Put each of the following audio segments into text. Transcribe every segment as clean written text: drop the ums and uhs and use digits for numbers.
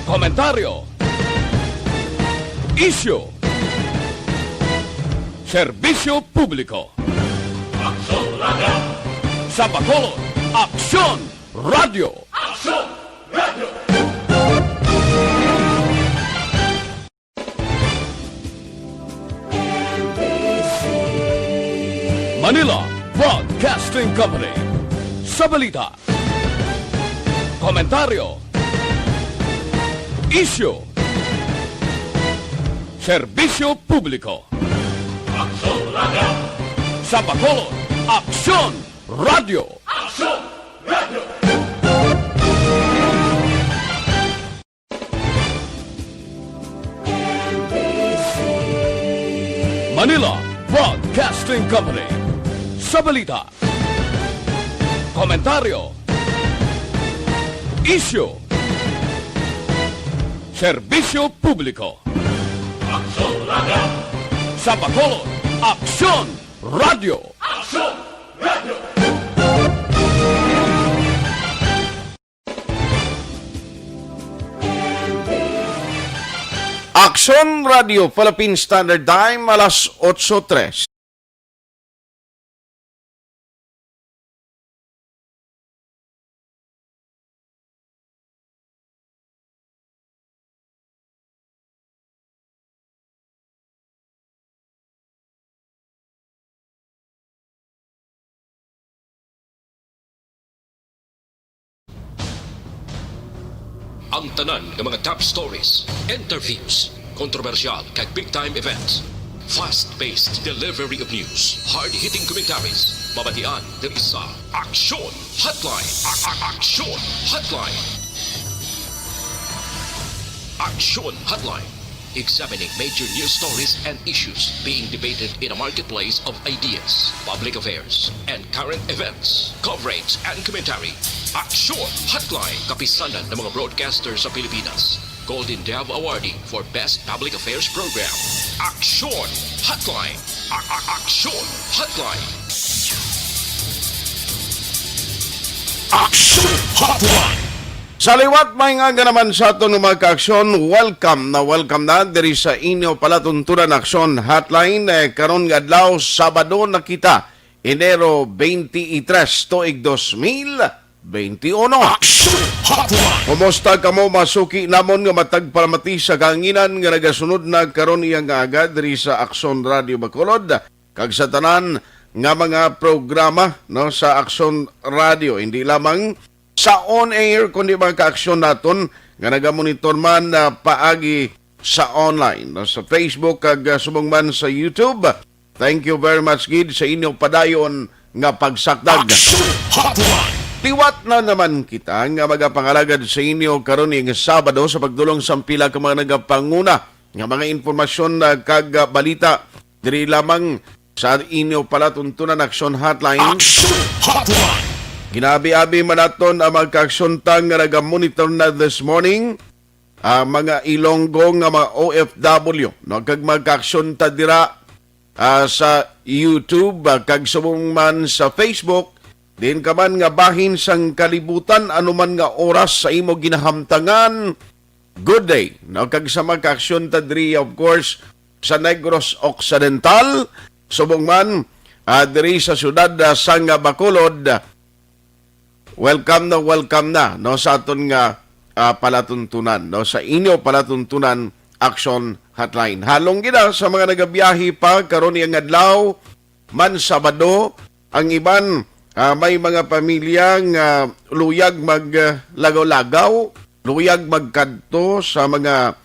Komentaryo, isyu, serbisyo publiko. Aksyon Radio! Sa Bacolod, Aksyon Radio! Aksyon Radio! Manila Broadcasting Company. Sa balita, komentaryo, isyu, serbisyo publiko. Aksyon Radio! Sa Bacolod, Aksyon Radio! Aksyon Radio! Manila Broadcasting Company. Sa balita, komentaryo, isyu, serbisyo publiko. Aksyon Radio! Sa Bacolod, Aksyon Radio! Aksyon Radio! Aksyon Radio Philippine Standard Time, alas 8:03. Ang tanan ng mga top stories, interviews, kontrobersyal kag big-time events. Fast-paced delivery of news, hard-hitting commentaries, mabatian diri sa Aksyon Hotline. Aksyon Hotline. Aksyon Hotline. Examining major news stories and issues being debated in a marketplace of ideas, public affairs, and current events. Coverage and commentary. Aksyon Hotline. Kapisanan ng mga broadcasters sa Pilipinas. Golden Dove Awardee for Best Public Affairs Program. Aksyon Hotline. Aksyon Hotline. Aksyon Hotline! Sa liwat may nga naman sa ito ng mga ka-aksyon, welcome na diri sa inyo palatuntunan Aksyon Hotline. Karon nga adlaw, Sabado na kita, Enero 23, tuig 2021. Aksyon Hotline! Kumusta ka mo masuki namon nga matagpalamati sa kanginan nga nagasunod na karon iyang nga agad diri sa Aksyon Radio Bacolod kag sa tanan nga mga programa no sa Aksyon Radio, hindi lamang sa on-air kundi mga ka-aksyon naton nga nagamonitor man na paagi sa online no, sa Facebook kag subong man sa YouTube. Thank you very much gid sa inyong padayon nga pagsakdag. Aksyon Hotline! Liwat na naman kita nga magapangalagad sa inyo karon nga Sabado sa pagdulong sa pila ka mga nagapanguna nga mga informasyon na kag balita diri lamang sa inyo palatuntunan Aksyon Hotline. Aksyon Hotline! Ginabi-abi man naton ang mga ka-aksyon tang nga nagamonitor na this morning mga Ilonggo nga mga OFW no kag mga ka-aksyon ta dira sa YouTube kag subong man sa Facebook. Din ka man nga bahin sang kalibutan, anuman nga oras sa imo ginahamtangan, good day. No, kag sa mag-aksyon tadri, of course, sa Negros Occidental, subong man, diri sa syudad sang Bacolod, welcome na, no, sa aton nga palatuntunan, no, sa inyo palatuntunan Aksyon Hotline. Halong gina sa mga nagabiyahe pa, karon yang adlaw, man Sabado, ang iban, may mga pamilyang luyag maglagaw-lagaw, luyag magkadto sa mga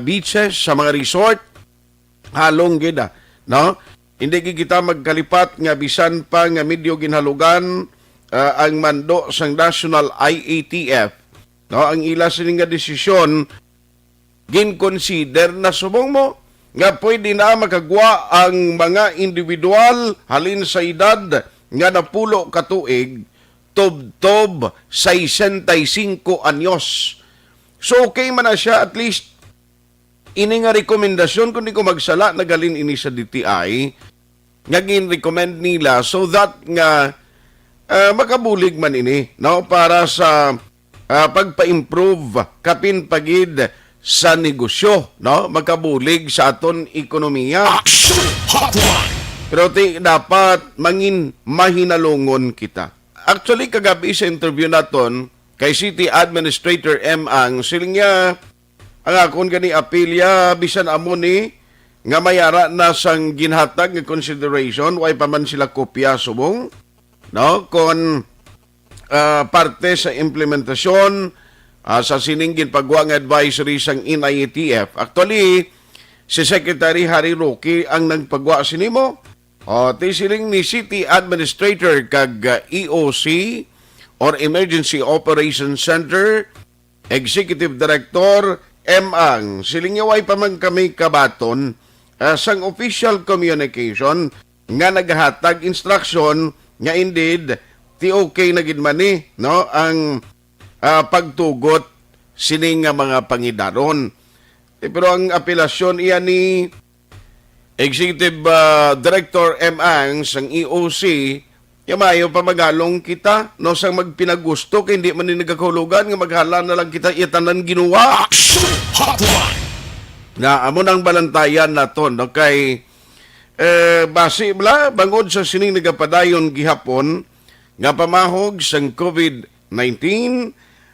beaches, sa mga resort, halong gida, no? Hindi kita magkalipat nga bisan pa nga medyo ginhalugan ang mando sang National IATF, no? Ang ila sining nga desisyon gin-consider na subong mo nga pwede na makagwa ang mga individual halin sa edad nga napulo katuig, tob-tob 65 anyos. So okay man na siya, at least ini nga rekomendasyon, kung di ko magsala, nagalin ini sa DTI, nga gin-recommend nila so that nga makabulig man ini, no, para sa pagpa-improve kapin pagid sa negosyo, no? Magkabulig sa aton ekonomiya. Action Hotline. Pero dapat mangin mahinalungon kita. Actually, kagabi sa interview naton kay City Administrator M. Ang siling niya, ang akon gani apilya, bisan amo ni, nga mayara na sang ginhatag nga consideration, way pa man sila kopya subong, no? Kon parte sa implementasyon, sa sininggin pagwang advisory sang NIATF. Actually, si Secretary Harry Roque ang nagpagwa sinimo. Ti siling ni City Administrator kag EOC or Emergency Operations Center Executive Director M.Ang. Siling way pa man kami kabaton sang official communication nga naghatag instruction nga indeed ti okay na gid man ni, no, ang pagtugot sining nga mga pangidaron. Pero ang apelasyon iya ni Executive Director M.Ang sang EOC, yamayo pa magalong kita, no, sang magpinagusto, kay hindi man ni nagkakahulugan, nga maghala na lang kita itanan ginawa. Action Hotline. Na amo nang balantayan na to, no, kay base bla, bangod sa sining nagapadayon gihapon, nga pamahog sang COVID-19,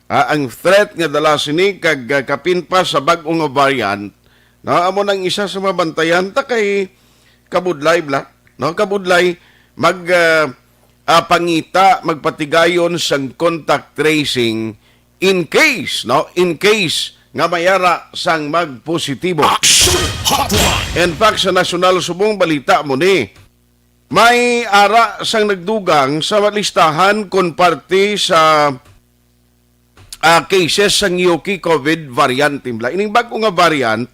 ang threat nga dala sini kag kapin pa sa bag-o nga variant, no, amo nang isa sa mabantayan ta kay kabudlay bla, no, kabudlay pangita magpatigayon sang contact tracing in case nga mayara sang magpositibo. Action Hotline. In fact, sa nasyonal subong balita mo ni, may ara sang nagdugang sa listahan kon parte sa cases sang Yuki COVID variant timbla. Ining bag-o nga variant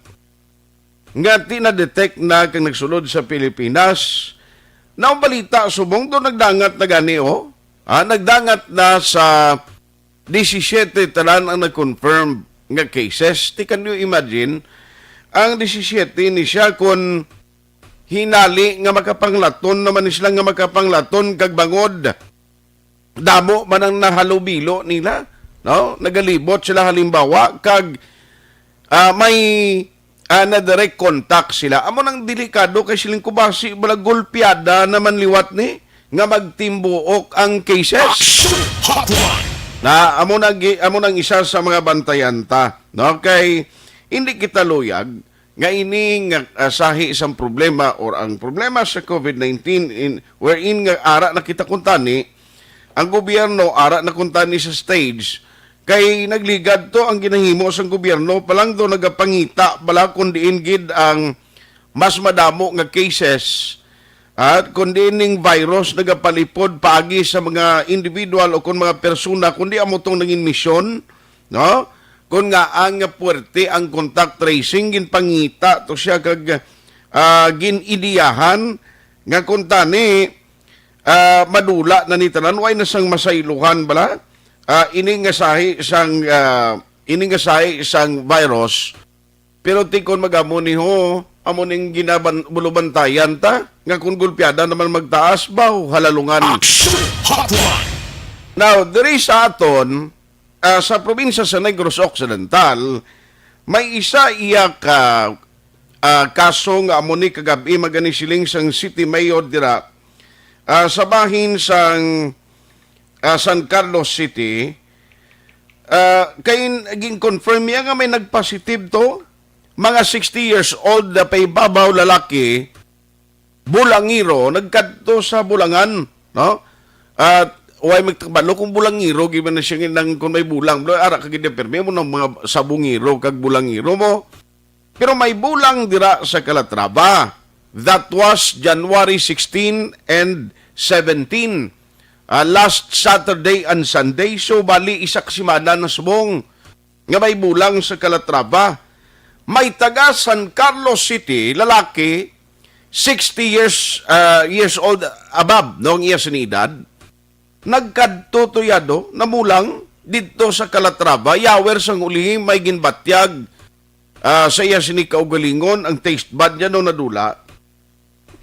nga tina-detect na kang nagsulod sa Pilipinas. Naong balita subong do nagdangat na gani o. Nagdangat na sa 17 tanan ang nag-confirm nga cases. Can you imagine? Ang 17 ni siya kon hinali nga makapanglaton naman sila nga makapanglaton kag bangod. Damo man ang nahalubilo nila. No, nagalibot sila halimbawa kag may na direct contact sila. Amo nang delikado kay siling kubasi bala golpeada naman liwat ni nga magtimbuok ang cases. Action Hotline. Na amo nang isa sa mga bantayan ta, no, kay hindi kita luyag nga ini nga sahi isang problema or ang problema sa COVID-19 wherein nga ara na kita kuntani ang gobyerno ara na kuntani sa stage kay nagligad to ang ginahimo sa gobyerno palang do nagapangita bala kundi gid ang mas madamo nga cases at kundi ning virus nagapalipod paagi sa mga individual o kun mga persona kundi amo tong naging misyon, no, kun nga ang puwerte ang contact tracing ginpangita to siya kag ginidiyahan nga kuntani madula na ni tanan way na sang masayluhan bala. Ining nga sahi isang virus pero tikon magamo ni ho amo ning bulubantayan ta nga kung gulpiada naman magtaas baw halalungan. Action Hotline. Now diri sa aton sa probinsya sa Negros Occidental may isa iya ka kaso nga amo ni kagabi magani siling sang city mayor dira sa bahin sang San Carlos City, kay naging confirm niya nga may nagpositive to, mga 60 years old na paibabaw lalaki, bulangiro, nagkadto sa bulangan, no? At way magtakbalo kung bulangiro, giban na siya ng kung may bulang, ara kagid permi mo ng mga sabungiro kag bulangiro mo. Pero may bulang dira sa Calatrava. That was January 16 and 17. Last Saturday and Sunday, so bali isak simana na subong nga may bulang sa Calatrava. May taga San Carlos City, lalaki, 60 years old above, noong iya sinidad, nagkadtutuyado, namulang dito sa Calatrava, yawer sang ulihing may ginbatyag sa iya sinikaugalingon, ang taste bud niya no nadula,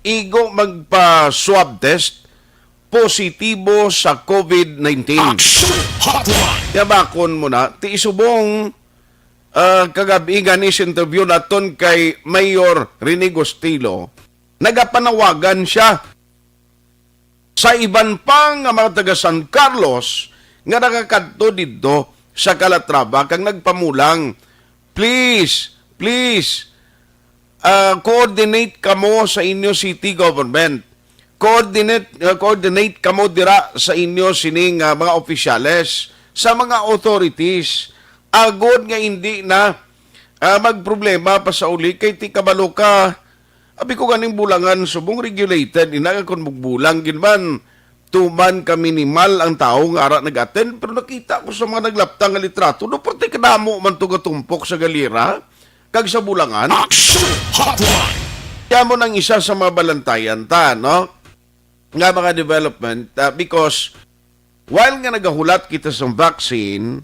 igo magpa-swab test, positibo sa COVID-19. Action Hotline. Yabakon mo na, ti isubong kagabi ganis interview naton kay Mayor Rene Gostilo, nagapanawagan siya sa iban pang nga mga taga San Carlos nga nakakadto didto sa Calatrava kang nagpamulang, please coordinate kamo sa inyo city government, coordinate kamo dira sa inyo sining mga opisyales, sa mga authorities, agod nga hindi na magproblema pa sa uli kay ti kabalo ka. Abi ko ganing bulangan subong regulated, inaga kon magbulang ginman tuman ka minimal ang tao nga ara nag-attend, pero nakita ko sa mga naglaptang nga litrato do pati kadamo man to gatumpok sa galera kag sa bulangan. Action Hotline. Kaya mo nang isa sa mga balantayan ta, no? Nga mga development, because while nga nagahulat kita sa vaccine,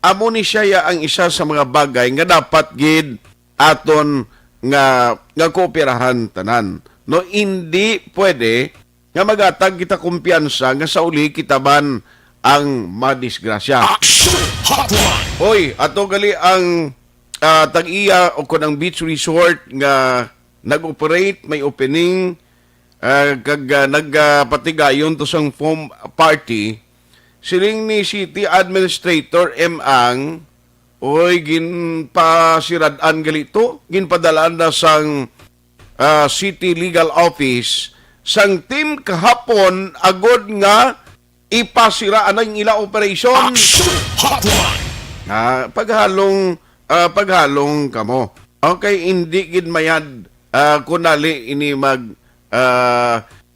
amo ni siya ang isa sa mga bagay nga dapat gid aton nga kooperahan tanan. No, hindi pwede nga magatag kita kumpiyansa nga sa uli kitaban ang madisgrasya. Action Hotline. Hoy, ato gali ang tag-iya o kunang beach resort nga nag-operate, may opening, kag nagpatigayon to sang foam party, siling ni City Administrator M. Ang, oy, ginpasiradan galito, ginpadalaan na sang City Legal Office, sang team kahapon, agod nga, ipasiraan ang ila operation. Action Hotline. Paghalong kamo. Okay, hindi gid mayad kunali ini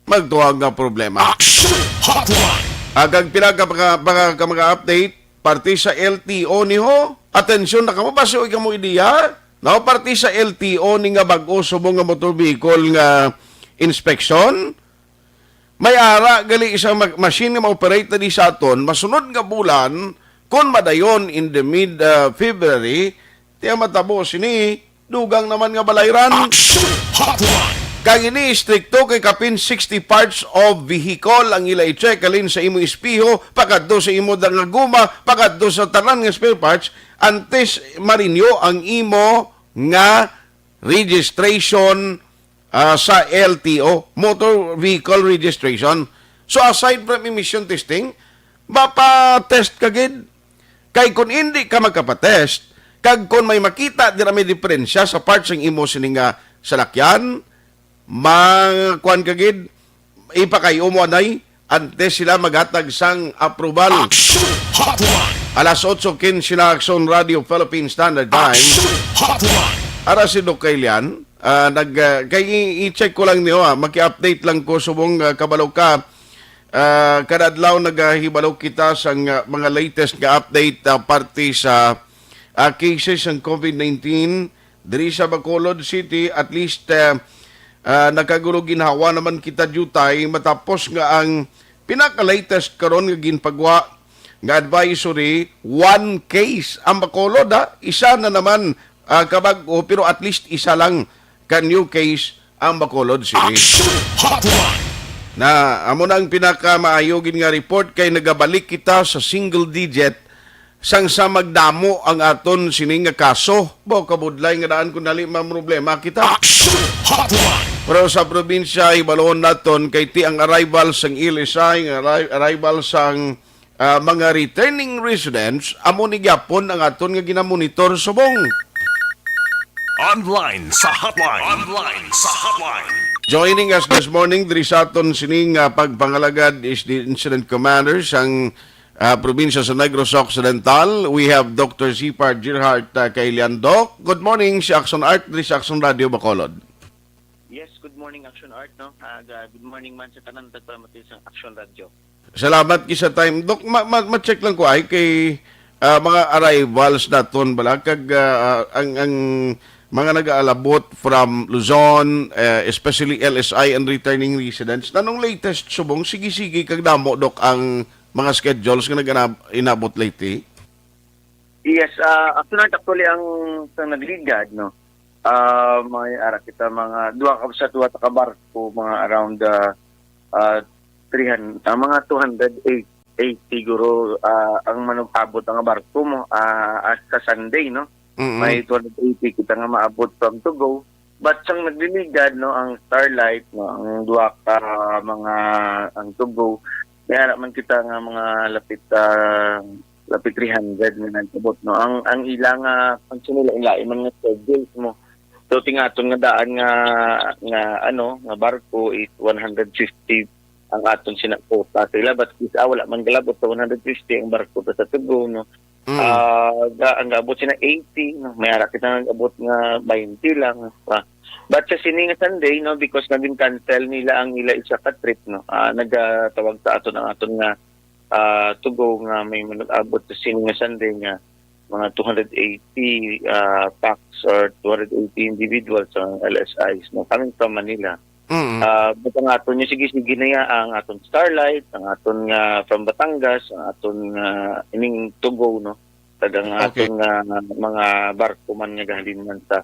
magtuwag nga problema. Action Hotline. Agag ka mga-update, parti sa LTO niho, atensyon na kamo, basi oy kamo ideya, no, parti sa LTO ni nga bag-o subong nga motor vehicle nga inspection, may ara gali isang machine nga ma-operate na di sa aton, masunod nga bulan, kung madayon in the mid-February, tiya matabo sini, dugang naman nga balayran. Action Hotline. Kag ini stricto kay kapin 60 parts of vehicle ang ila i-check alin sa imo espiho, pakadto sa imo nga guma, pakadto sa tanan nga spare parts, antes marinyo ang imo nga registration sa LTO, motor vehicle registration. So aside from emission testing, mapa-test kagid. Kay kung hindi ka magkapatest, kag kung may makita dira may diferensya sa parts ng imo sininga salakyan, kuan kagid, ipakayo mo anay, antes sila maghatag sang approval. Action Hotline. Alas 8:15 sila Action Radio Philippine Standard Time. Action Hotline. Ara si Doc Kailian, kay i-check ko lang niyo, maki-update lang ko subong kabalo ka. Kadadlaw naghibalo kita sa mga latest nga update parte sa cases ng COVID-19 diri sa Bacolod City. At least nakagulo ginhawa naman kita jutay matapos nga ang pinaka-latest karon nga ginpagwa nga advisory, 1 case ang Bacolod, isa na naman kabag-o, pero at least isa lang ka new case ang Bacolod City. Action Hotline. Na amo na ang pinakamaayogin nga report kay nagabalik kita sa single digit sang sa magdamo ang aton sining nga kaso. Bo kabudlay nga daan kun dali man problema kita. Action Hotline. Pero sa probinsya ibalon naton kay ti ang arrival sang ilisay, nga arrival sang mga returning residents, amo ni gyapon ang aton nga ginamonitor subong. Online sa hotline. Online sa hotline. Joining us this morning, diri sa aton sining pagpangalagad is the Incident Commander sang probinsya sa Negros Occidental. We have Dr. Zipar Gerhart Kailian. Doc, good morning si Action Art, diri sa Action Radio Bacolod. Yes, good morning Action Art, no? Good morning man sa tanan tagpamati sa Action Radio. Salamat kisa time. Doc, ma-check lang ko ay kay mga arrivals naton bala kag ang mga nag-aalabot from Luzon, especially LSI and returning residents. Nanong latest subong, sige-sige kag damo, Dok, ang mga schedules nga nag-inabot lately? Yes, actually ang sa nagligad, no? May ara kita mga duwa ka sa tuwa ta kabarko, mga around 300, mga 280 siguro ang manubabot ang barko mo at sa Sunday, no? Mm-mm. May 280 kita nga maabot from to go. But sang nagliligad, no, ang Starlight, no, ang duwa ka mga ang to go, kaya man kita nga mga lapit 300 na nagabot, no. Ang ilang ang sinila man nga schedules mo. So tingaton nga daan nga barko is 150 ang aton sinakota sila, but isa wala man galabot sa 150 ang barko sa Tugo, no. Ang abot sina 80, no? May ara kita nag-abot nga 20 lang. But sa sini nga Sunday, no, because naging cancel nila ang ila isa ka trip, no. Nagtawag sa aton ang aton nga Tugo nga may manag-abot sa sini nga Sunday nga mga 280 packs or 280 individuals ang LSIs, no, coming from Manila. But ang aton niya sige na ang aton Starlight, ang aton nga from Batangas, ang aton ining Tugo, no, tagang aton mga barko man nga gahalin man sa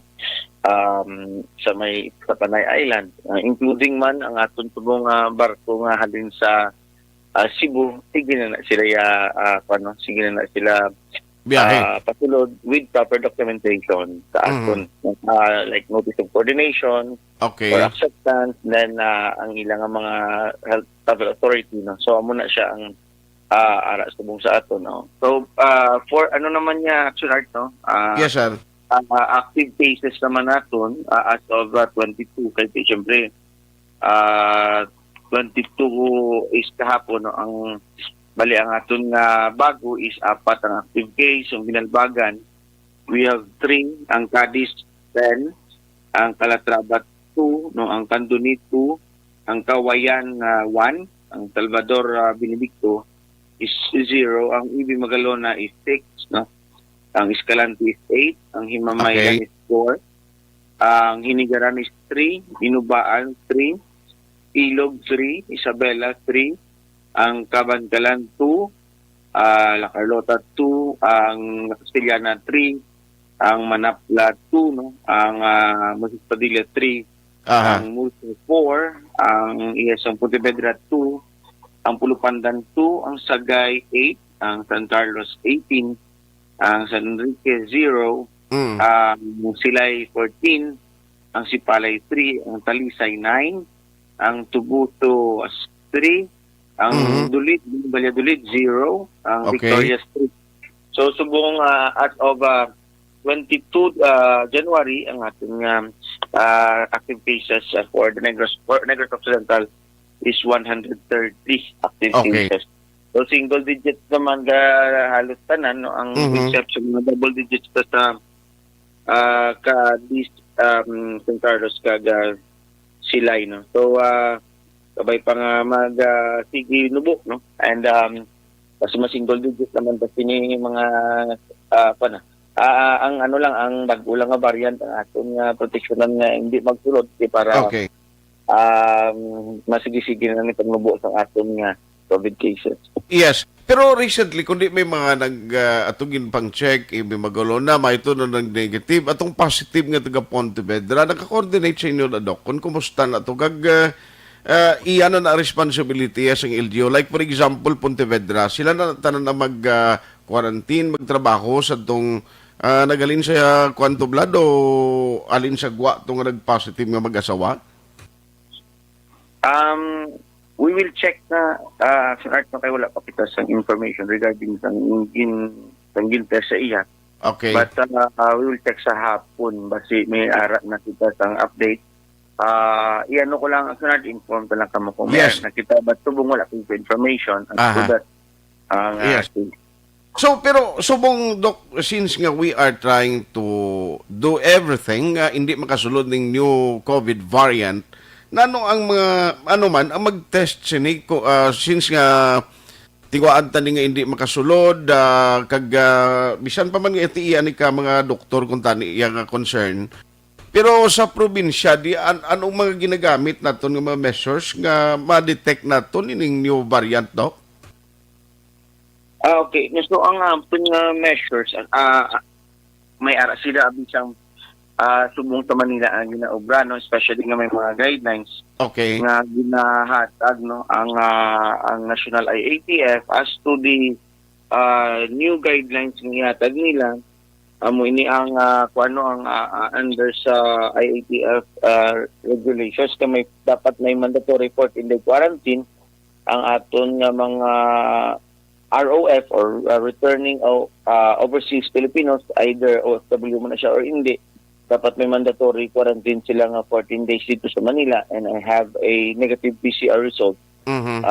may sa Panay Island, including man ang aton Tugo nga barko nga halin sa Cebu. Sige na sila Biyahe. patulod with proper documentation sa aton, like notice of coordination Okay. or acceptance, then ang ilang mga health travel authority, no. So amo na siya ang ara subong sa aton, no. So for ano naman niya action art, no. Yes, sir. Active cases naman naton as of 22 kay siyempre 22 is kahapon, no. Ang bali ang aton nga bago is 4 ang active case. Ang Binalbagan we have 3, ang Cadiz 10, ang Calatrava 2, no, ang Candoni 2, ang Kawayan 1, ang Salvador Benedicto is 0, ang Ibi Magalona is 6, no, ang Escalante is 8, ang Himamayan is 4, ang Hinigaran is 3, Inubaan 3, Ilog 3, Isabela 3, ang Cabancalan 2, La Carlota 2, ang Castellana 3, ang Manapla 2, no, ang Moses Padilla 3, ang Muso 4, ang Iesang Pontevedra 2, ang Pulupandan 2, ang Sagay 8, ang San Carlos 18, ang San Enrique 0, ang Silay 14, ang Sipalay 3, ang Talisay 9, ang Tubuto 3, ang Valladolid 0, ang Victorias 3. So subong as of 22 January ang ating active cases for the Negros Occidental is 130 active cases. So single digits naman halos tanan, no, ang exception na double digits sa San Carlos Silay, no. So sabay pa nga sige nubok, no, and kasi mas single digit naman pa sini mga ang ano lang ang bago lang nga variant ang aton nga proteksyonan nga hindi magsulod para masigi-sige na ni pagnubo sa aton nga COVID cases. Yes. Pero recently, kundi may mga atugin pang check, may Magalona, may ito na ng negative, atong positive nga taga Pontevedra, naka-coordinate sa inyo na, Doc, kung kumusta na ito, iyan na responsibility sa LGU. Like for example, Pontevedra, sila na tanan na mag-quarantine, magtrabaho sa itong nagalin sa Quanto Blood o alin sa gwa itong nag-positive nga mag-asawa? We will check na Art, na kayo wala pa kita sa information regarding sang test sa iya. Okay. But we will check sa hapon basi may ara na kita sang update. Iano ko lang Art, inform ka lang kamo kung yes. Na kita but tubong wala pa information so that yes. So pero subong Doc, since nga we are trying to do everything hindi makasulod ng new COVID variant, nano ang mga ang mag-test sini ko since nga tiwaan tani nga hindi makasulod bisan pa man nga itiian ni ka mga doktor kung tani iya nga concern. Pero sa probinsya di anong mga ginagamit naton nga mga measures nga ma-detect naton ining new variant, Doc? Okay, so ang measures may ara sila bisang subong sa Manila ang ginaobra, no, especially nga may mga guidelines Okay. nga ginahatag, no, ang National IATF as to the new guidelines nga ihatag nila. Amo ini ang under sa IATF regulations ka dapat may mandatory 14-day quarantine ang aton nga mga ROF or returning overseas Filipinos, either OFW man na siya or hindi. Dapat may mandatory quarantine sila nga 14 days dito sa Manila, and I have a negative PCR result Mhm.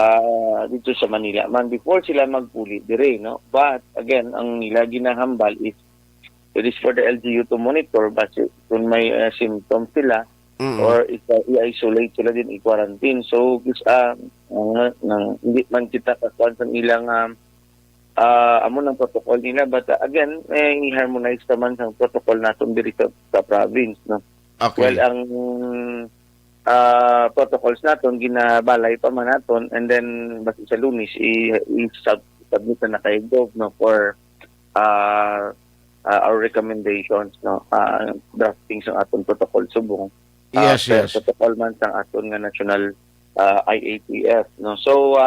dito sa Manila man before sila magpuli dire, no. But again, ang nila ginahambal is it is for the LGU to monitor base kung may symptoms sila or i-isolate sila din, i-quarantine. So hindi man kita kakuan sa ilang amo ng protocol nila, but again i-harmonize naman sa protocol natin dito sa province, no. Okay. Well, ang protocols naton ginabalay pa man naton, and then basta sa Lunes i-submit na kay Gov, no, for our recommendations, no, drafting sa aton protocol subong. Yes, yes. Protocol man sa aton nga national IATF, no. So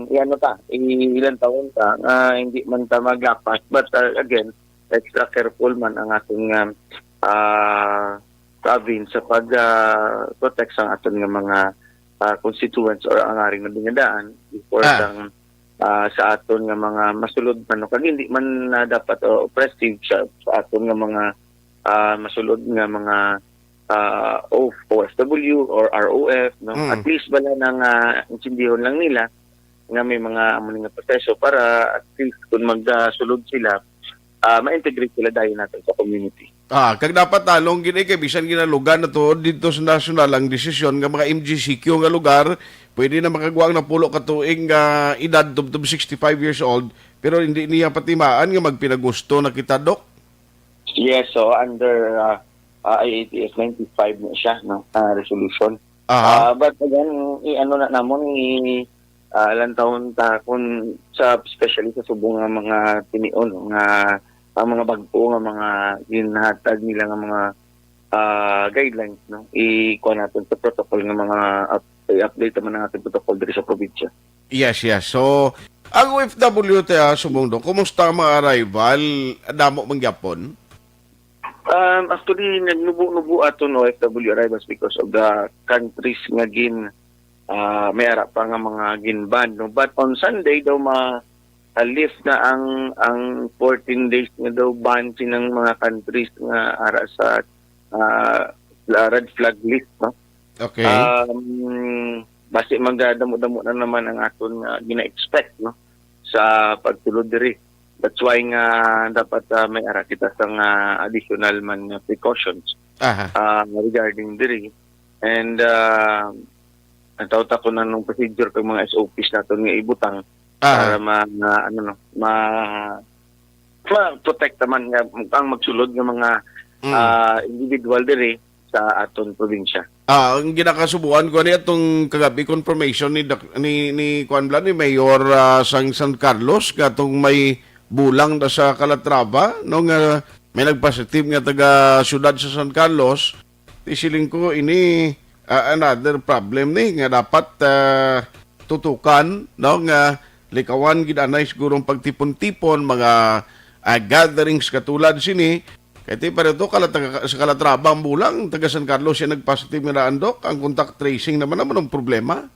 ilan taon ta hindi man ta maglapas, but again extra careful man ang ating province sa pag-protect sa aton nga mga constituents or ang aring nabingadaan before sa aton nga mga masulod man, no, kag hindi man dapat oppressive sa aton nga mga masulod nga mga OFW or ROF, no. At least bala nang insindihon lang nila nga may mga amo nga proseso para at least kung magsulod sila ma-integrate sila dahil natin sa community. Kag dapat talong gini kay bisan ginalugan na to dito sa national ang desisyon nga mga MGCQ nga lugar pwede na makagwang na pulo ka tuig nga edad tubtob 65 years old, pero hindi niya patimaan nga magpinagusto na kita, Dok. Yes, so under IATF 95 na siya, no, resolution. But again, i-ano na namon ilang taon ta kung sa especially sa subong nga mga tinion nga ang mga bag-o nga mga ginhatag nila nga mga guidelines, no, ikuha natin sa protocol nga mga i-update naman ang ating protocol diri sa probinsya. Yes, yes. So, ang OFW ta subong, Dok, kumusta ang mga arrival? Damo man gyapon? Actually, nagnubo-nubo ato no OFW arrivals because of the countries nga may ara pa nga mga ginban, no. But on Sunday daw lift na ang 14 days nga daw ban sinang mga countries nga ara sa red flag list, no. Okay. Basi magdamo-damo na naman ang aton gina-expect, no, sa pagtulod diri. That's why nga dapat may ara kita sa additional man precautions regarding diri. And natawta ko na nung procedure kay mga SOPs naton nga ibutang para protect naman nga ang magsulod nga mga individual diri sa aton probinsya. Ang ginakasubuan ko niya itong kagabi confirmation ni Juan Blan, ni Mayor San Carlos, katong may bulang na sa Calatrava, nung may nagpositive nga taga syudad sa San Carlos. Isiling ko ini another problem ni nga dapat tutukan, no, nga likawan gid anay sigurong pagtipon-tipon mga gatherings katulad sini. Kaya para ito, sa Calatrava ang bulang, taga San Carlos siya nag-positive nga naan, Dok. Ang contact tracing naman ang problema.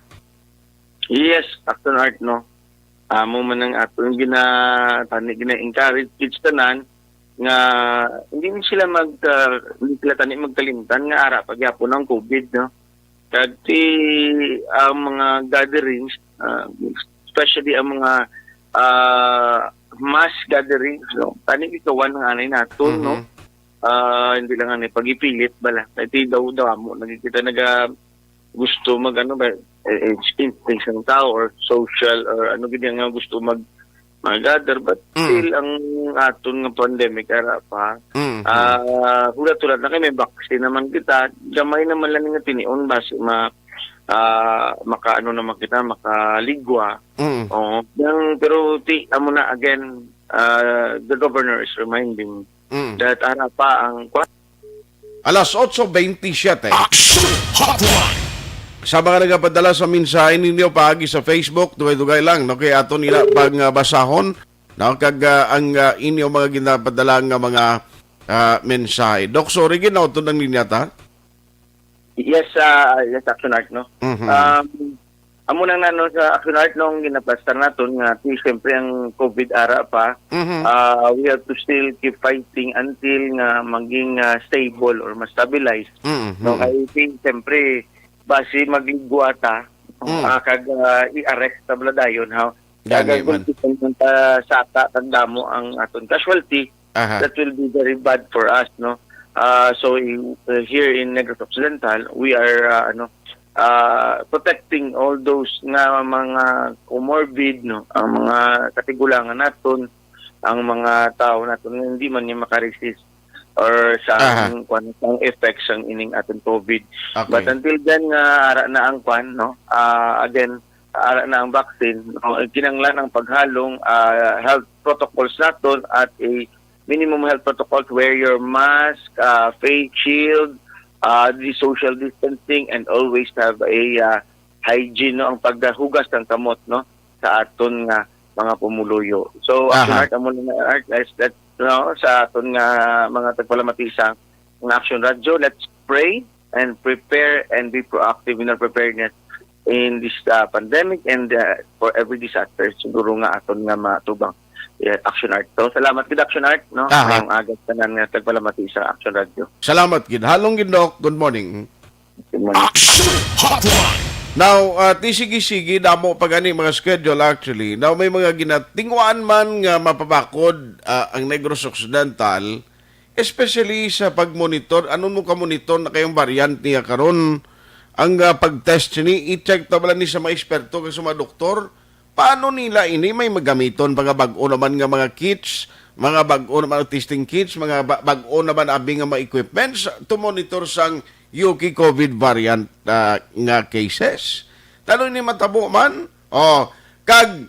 Yes, Acton Art, no. Mo man ang aton gina-encourage kids tanan nga hindi sila tani magkalimtan nga ara pagyapon ng COVID, no. Kag ang mga gatherings, especially ang mga mass gatherings, no. Tani ikawan ng anay naton, no. Hindi lang ani pagipilit bala. Kaya daw mo nakikita gusto mag instinct ng tao or social or ano ganyan nga gusto mag-gather, but still ang aton nga pandemic ara pa. Tulad na kay may vaccine naman kita, gamay naman lang nga tinion base makaano naman kita makaligwa. Pero amo na again, the governor is reminding that ara pa ang Alas 8:27. Action Hotline. Sa mga nagapadala sa mensahe ninyo paagi sa Facebook, dugay-dugay lang, no? Kaya ato nila pang basahon, no? Kag ang inyo mga ginapadala nga mga mensahe. Dok, sorry, ginauto ng linya ta? Yes, yes, Action Art, no? Mhm. Amo nang nano sa Action Art nung ginapastar naton nga siyempre ang COVID ara pa. Mhm. We have to still keep fighting until nga maging stable or ma-stabilize. Mhm. No, I think siyempre base maging guwata kag i-arrest tabla dayon ha. Gani man. Sa tandamo ang aton casualty. Aha. That will be very bad for us, no? So here in Negros Occidental, we are protecting all those nga mga comorbid, no, ang mga katigulangan naton, ang mga tao naton nga hindi man niya makaresist or sa ang effects ang ining aton COVID. Okay. But until then nga ara na ang kwan, no, again ara na ang vaccine, no, kinanglan ang paghalong health protocols naton at a minimum health protocol to wear your mask, face shield, the social distancing, and always have a hygiene, no, ang paghugas ng kamot, no, sa aton nga mga pumuluyo. So Action Art amo na art is that, no, sa aton nga mga tagpalamatisa ng Action Radio, let's pray and prepare and be proactive in our preparedness in this pandemic and for every disaster siguro nga aton nga matubang. Action Art. So, salamat gid Action Art, no? Ngayong agad tanan nga tagpalamati sa Action Radio. Salamat, gid. Halong gid, Dok. Good morning. Good morning. Action Hotline. Now, tisigi-sigi, damo pa gani mga schedule actually. Now, may mga ginatingwaan man nga mapapakod ang Negros Occidental, especially sa pagmonitor. Ano mo ka-monitor na kayong variant niya karon? Ang pag-test ni, i-check tabala ni sa mga eksperto kasi sa mga doktor. Paano nila ini may magamiton mga bag-o naman nga mga kits, mga bag-o naman testing kits, mga bag-o naman abing nga mga equipments to monitor sang UK COVID variant nga cases. Talo ni matabo man, kag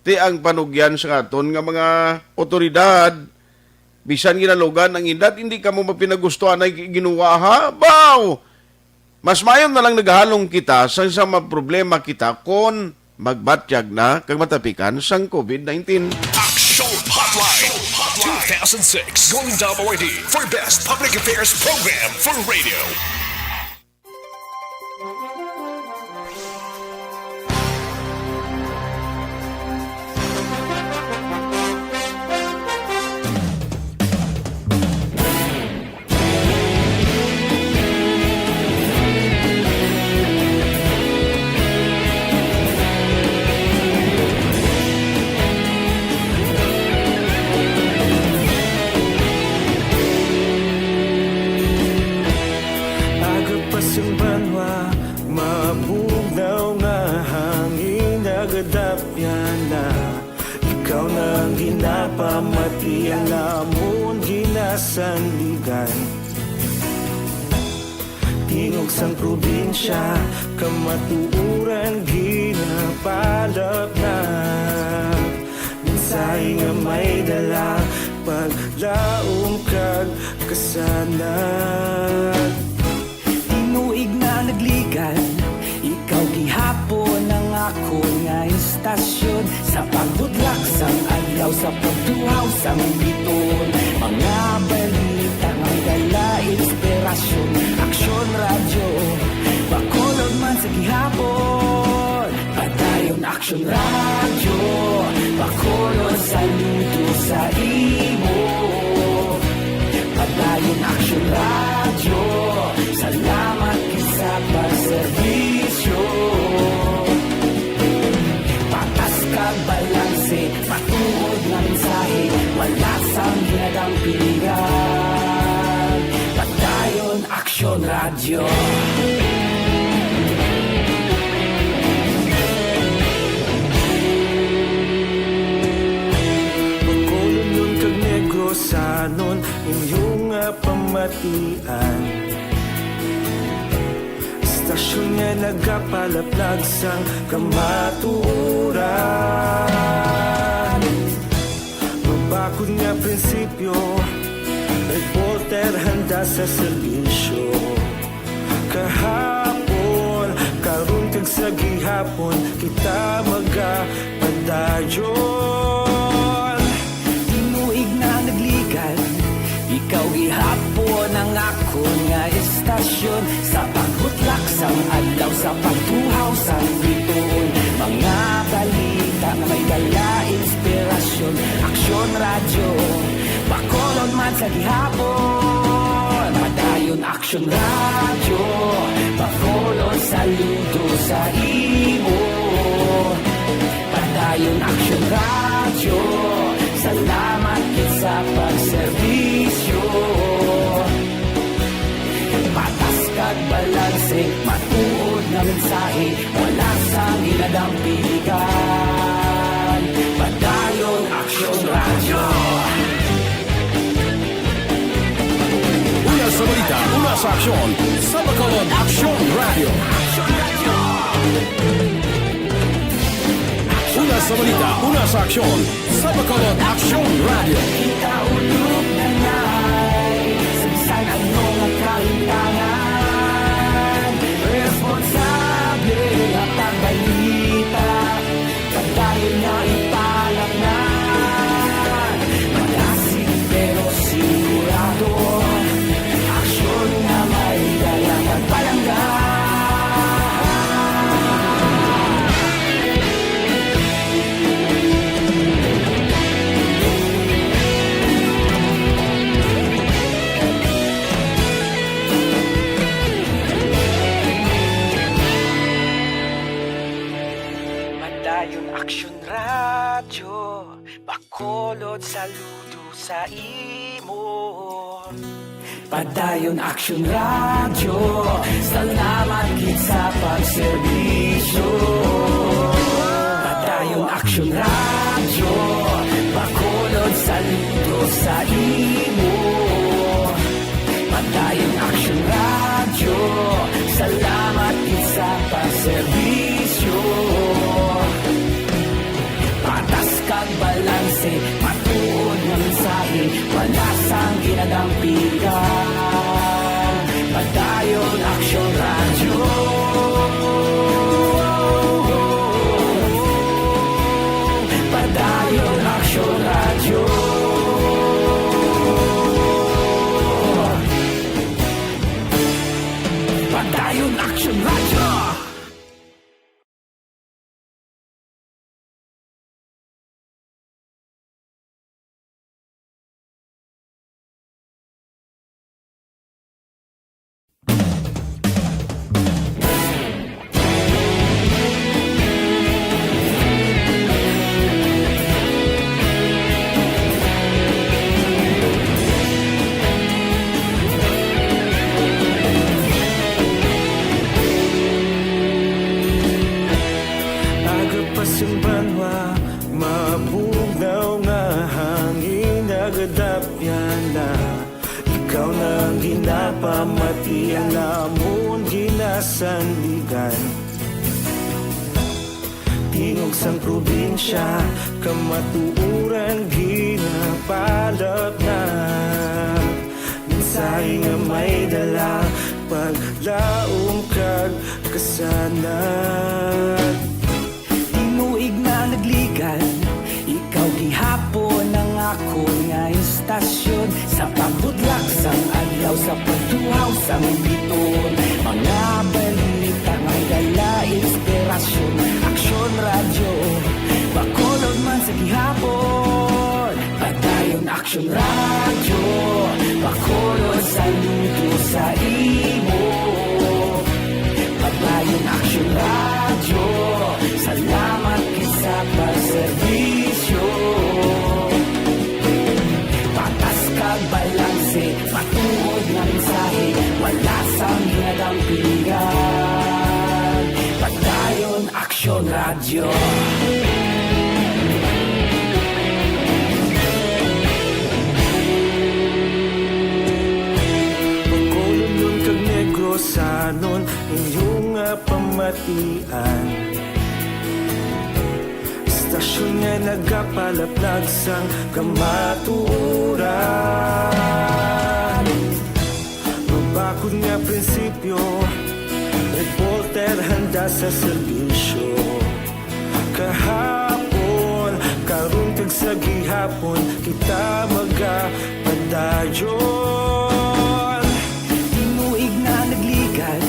ti ang panugyan sa aton nga mga otoridad, bisan ginalugan ang edad, hindi ka mo mapinagustuhan ay ginuwa ha? Baw! Mas mayon na lang naghalong kita sa mga problema kita kon magbatyag na kag matapikan sang COVID-19. Action Hotline. 2006 Golden Dome Award for Best Public Affairs Program for Radio. Pamati ang amon ginasandigan, tingog sang probinsya kamatuuran ginapalap na mensahe nga may dala paglaom kag kasanag. Tinuig na nagligan, ikaw gihapon ang ako nga istasyon sa pagbudlak sang adlaw sa pagtuhaw sang biton. Mga balita nga dala inspirasyon, Action Radio bakolod man sa gihapon. Padayon Action Radio bakolod sa luto sa imo. Padayon Action Radio, salamat sa pagserbisyo. Patas kag balanse, patuod na mensahe, wala sang ginadang pilihan. Padayon Action Radio. Bakolod nun kag Negrosanon, inyong pamatian. Istasyon nga nagapalaplag sang kamaturan. Mabakod nga prinsipyo, report operator handa sa serbisyo. Kahapon, karon kag sa gihapon, kita magapadayon. Tinuig na nagligan, ikaw gihapon ang ako nga estasyon. Sa paghutlak sang adlaw, sa pagtuhaw sang bituon, mga balita na may dala inspirasyon. Aksyon radyo, Bacolod man sa gihapon. Padayon Aksyon radyo, Bacolod saludo sa imo. Padayon Aksyon radyo, salamat kit sa pagserbisyo. Patas kag balanse, matuod na mensahe, wala sang inadampigan. Padayon Aksyon radyo. Una sa balita, una sa aksyon, sa Bacolod Aksyon Radio. Una sa balita, una sa aksyon, sa Bacolod Aksyon Radio. Kita ulog na na'y sabisan ang mga kahintangan. Responsable at ang balita, pagdayon na ipalaknan. Malasig pero sigurado, aksyon na may dalang pagpalanggan. Padayon Aksyon radyo, Bacolod saludo sa imo. Padayon Aksyon radyo, salamat kit sa pagserbisyo. Padayon Aksyon radyo, Bacolod saludo sa imo. Padayon Aksyon radyo, salamat kit sa pagserbisyo. Patas kag balanse, matuod nga mensahe, wala sang ginadampigan. Padayon Aksyon radyo. Padayon Aksyon radyo. Padayon Aksyon radyo. Agapasumbanwa, mabugnaw nga hangin nagadapyan na. Ikaw na ang ginapamati, ang namon ginasandigan. Tingog sang probinsya, kamatuuran ginapalap na. Mensahe nga may dala, paglaong kag kasanan. Tinuig na nagligan, ikaw gihapon ang ako nga estasyon. Sa pagbutlak sang adlaw, sa pagtuhaw sang biton, mga balita may dala inspirasyon. Aksyon radyo, Bacolod man sa gihapon. Padayon Aksyon radyo, Bacolod saludo sa imo. Padayon Aksyon radyo, salamat kit sa pagserbisyo. Patas kag balanse, matuod nga mensahe, wala sang ginadampigan. Padayon Aksyon radyo. Bacolod nun kag Negrosanon, inyong nga pamatian. Istasyon nga nagapalaplag sang kamatuuran. sa serbisyo. Kahapon, karong tag sa gihapon, kita magapadayon. Tinuig na nagligan,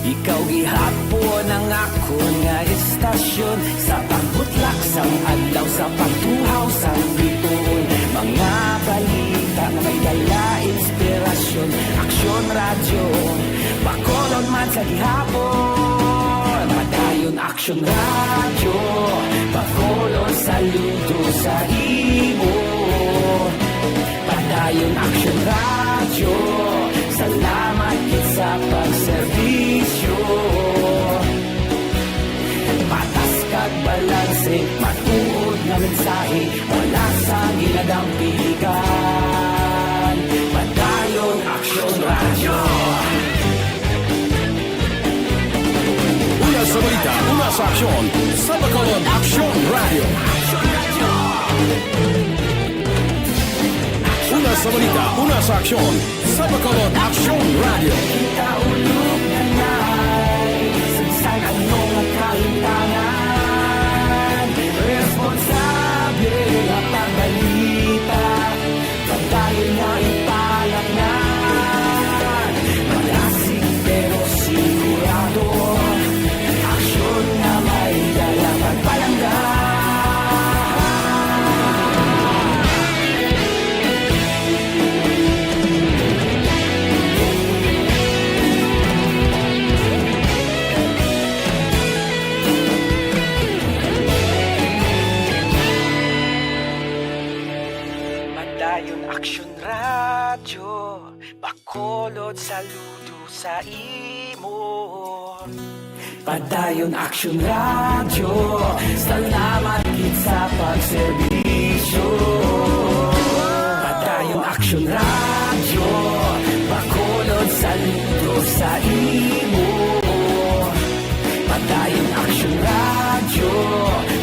ikaw gihapon ang ako nga istasyon. Sa pagbutlak sang adlaw, sa pagtuhaw sang bituon, mga balita nga may dala inspirasyon. Aksyon radyo, bakolon man sa gihapon. Padayon aksyon radyo, bakolon saludo sa imo. Padayon aksyon radyo, salamat kit sa pagserbisyo. Patas kag balanse, matuod nga mensahe, wala sa ginadampigan. Padayon aksyon radyo. Una sa balita, una sa aksyon. Sa Bacolod Aksyon Radio. Una sa balita, una sa aksyon. Sa Bacolod Aksyon Radio. Kaulog na na'y sagsang anong nagkaintangan. Responsable na pagbalita, pagdayon na ipalaknan. Malasig pero sigurado, aksyon na may dalang pagpalanggan. Padayon aksyon radyo, bakolod saludo sa imo. Padayon aksyon radyo, salamat kit sa pagserbisyo. Padayon aksyon radyo, bakolod saludo sa imo. Padayon aksyon radyo,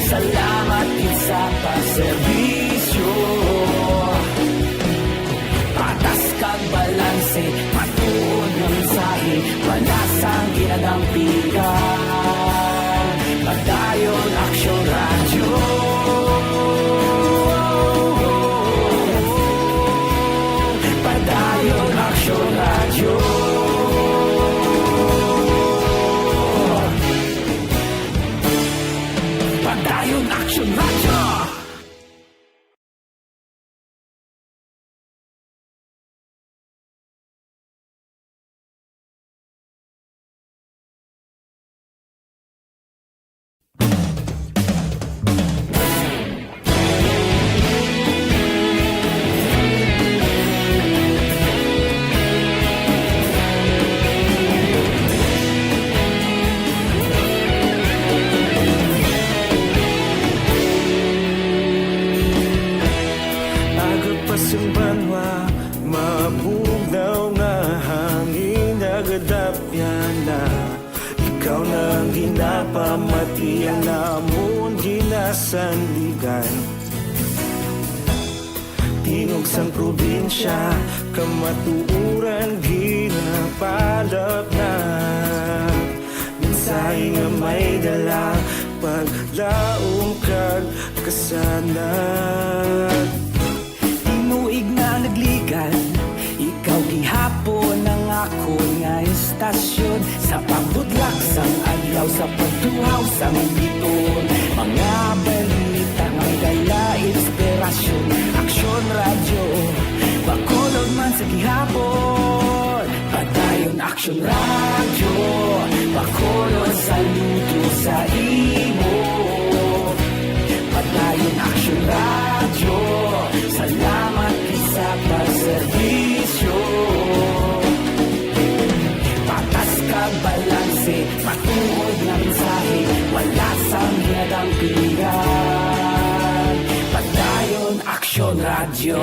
salamat kit sa pagserbisyo. Patas kag balanse, matuod ng mensahe, wala sang ginadampigan. Padayon aksyon radyo. Padayon aksyon radyo. Padayon aksyon radyo. Agapasang banwa, mabugnaw nga hangin, nagadapyan na. Ikaw na ang ginapamatian namon ginasandigan. Tinog sang probinsya, kamatuuran ginapalap na. Mensahe nga may dala, paglaong kag kasanat. Tinuig na nagligan, ikaw gihapon ang ako nga istasyon. Sa pagbutlak sang adlaw, sa pagtuhaw sang bituon, mga balita nga dala inspirasyon. Aksyon radyo, bakolod man sa gihapon. Padayon aksyon radyo, bakolod saludo sa imo. Padayon aksyon radyo, salamat kit sa pagserbisyo. Patas kag balanse, matuod na mensahe, wala sang ginadampigan. Padayon aksyon radyo.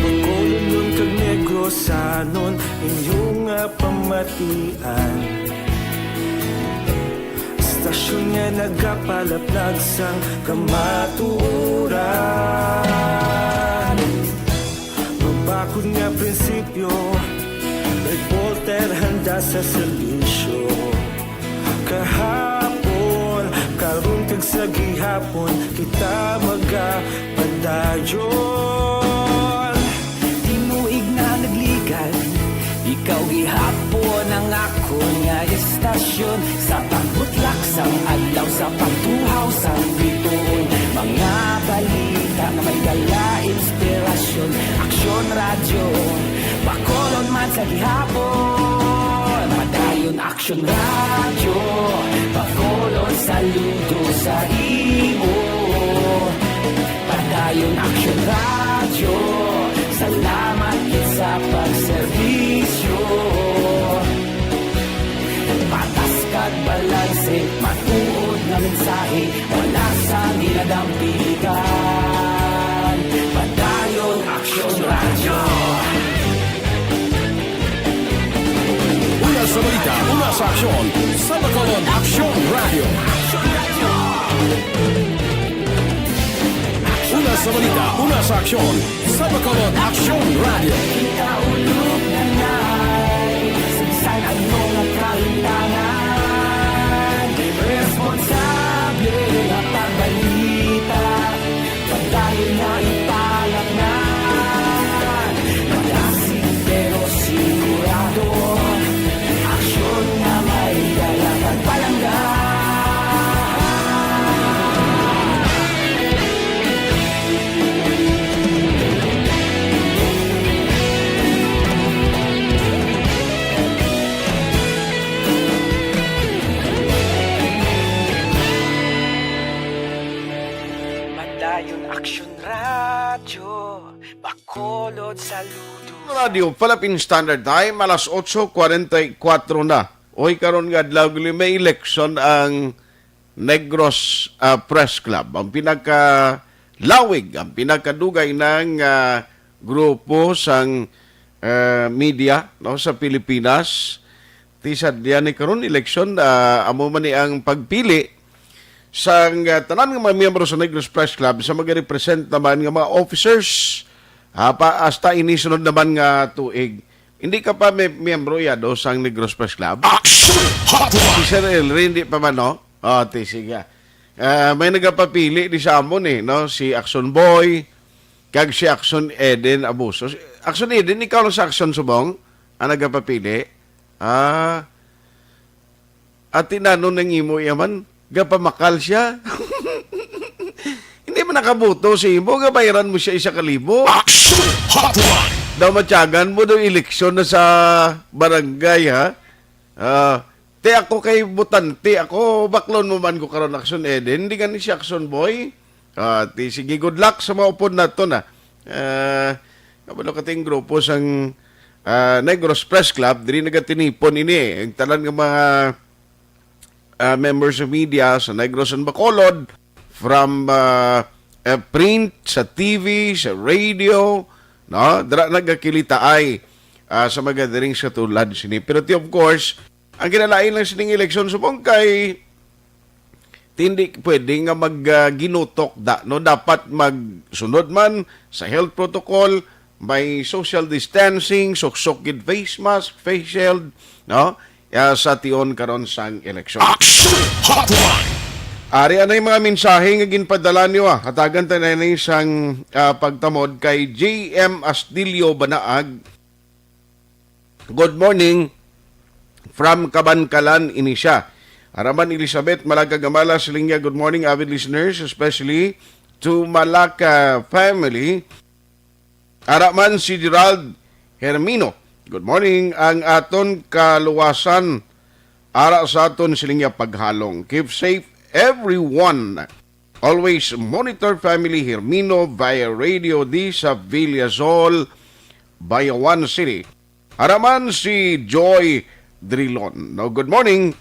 Bacolod nun kag Negrosanon, inyong nga pamatian. Istasyon nga nagapalaplag sang kamaturan. bakod nga prinsipyo reporter handa sa serbisyo kahapon karon kag sa gihapon kita magapadayon Tinuig na nagligan Ikaw gihapon ang ako nga estasyon Sa pagbutlak sang adlaw Sa pagtuhaw sang bituon Mga balita na may dala inspirasyon Aksyon radyo Bacolod man sa gihapon Madayon aksyon radyo Bacolod saludo sa imo Padayon aksyon radyo Salamat kit sa pagserbisyo Patas kag balanse Matuod na mensahe Wala sa ginadampigan Padayon aksyon radyo Una sa balita, una sa aksyon. Sa Bacolod Aksyon Radio. Una sa balita, una sa aksyon. Sa Bacolod Aksyon Radio. Kaulog na na'y Sinsan ang mga kalintangan Responsable na pagbalita Pagdayon na ipalaknan Malasig pero sigurado Aksyon na may dalagang palanggan Madayon Aksyon Radyo Bacolod saludo Radio Philippine Standard Time, alas 8:44 na. Oy karon nga adlaw may election ang Negros Press Club. Ang pinaka-lawig, ang pinakadugay ng grupo sang media no sa Pilipinas. Tisad diyan ni karon election amo man ni ang pagpili sang tanan nga mga miyembro sa Negros Press Club sa mag-represent naman nga mga officers hasta inisunod naman nga tuig. Hindi ka pa miyembro yado sang Negros Press Club? Action Si Hotline. Sir Elry, hindi pa man, no? Sige. May nagapapili di sa amon no? Si Action Boy, kag si Action Eden Abuso. Action Eden, ikaw lang sa Action Subong, ang nagapapili. At tinanong ng imo yaman, gapamakal siya. Hindi mo nakabuto si imo, gabayaran mo siya 1,000. Action Hotline. Daw matyagan mo daw eleksyon na sa barangay, ha? Te ako kay butante, ako baklon mo man ko karon Action Eden, hindi gani si Action Boy. Sige, good luck sa mga upod na to na. Kabalo kating grupo sang Negros Press Club, diri nagatinipon ini. Ang talan ng mga members of media sa Negros and Bacolod, from print, sa TV, sa radio, no? Dara nagakilita ay sa mga daring sa tulad sini. Pero of course, ang kinalain lang sining eleksyon subong kay hindi pwede nga ginutok no, dapat magsunod man sa health protocol, may social distancing, suksokid face mask, face shield, no? Sa tion karon sang eleksyon. Action Hotline. Ari anay mga mensahe nga ginpadala niyo hatagan tayo na isang pagtamod kay JM Astilio Banaag. Good morning from Kabankalan ini siya. Araman Elizabeth Malaga Gamala Silingya, good morning avid listeners, especially to Malaka family. Araman si Gerald Hermino. Good morning ang aton kaluwasan ara sa aton Silingya paghalong. Keep safe everyone. Always monitor family Hermino via Radio D sa Villazol, Bayawan City. Araman si Joy Drilon. No, good morning.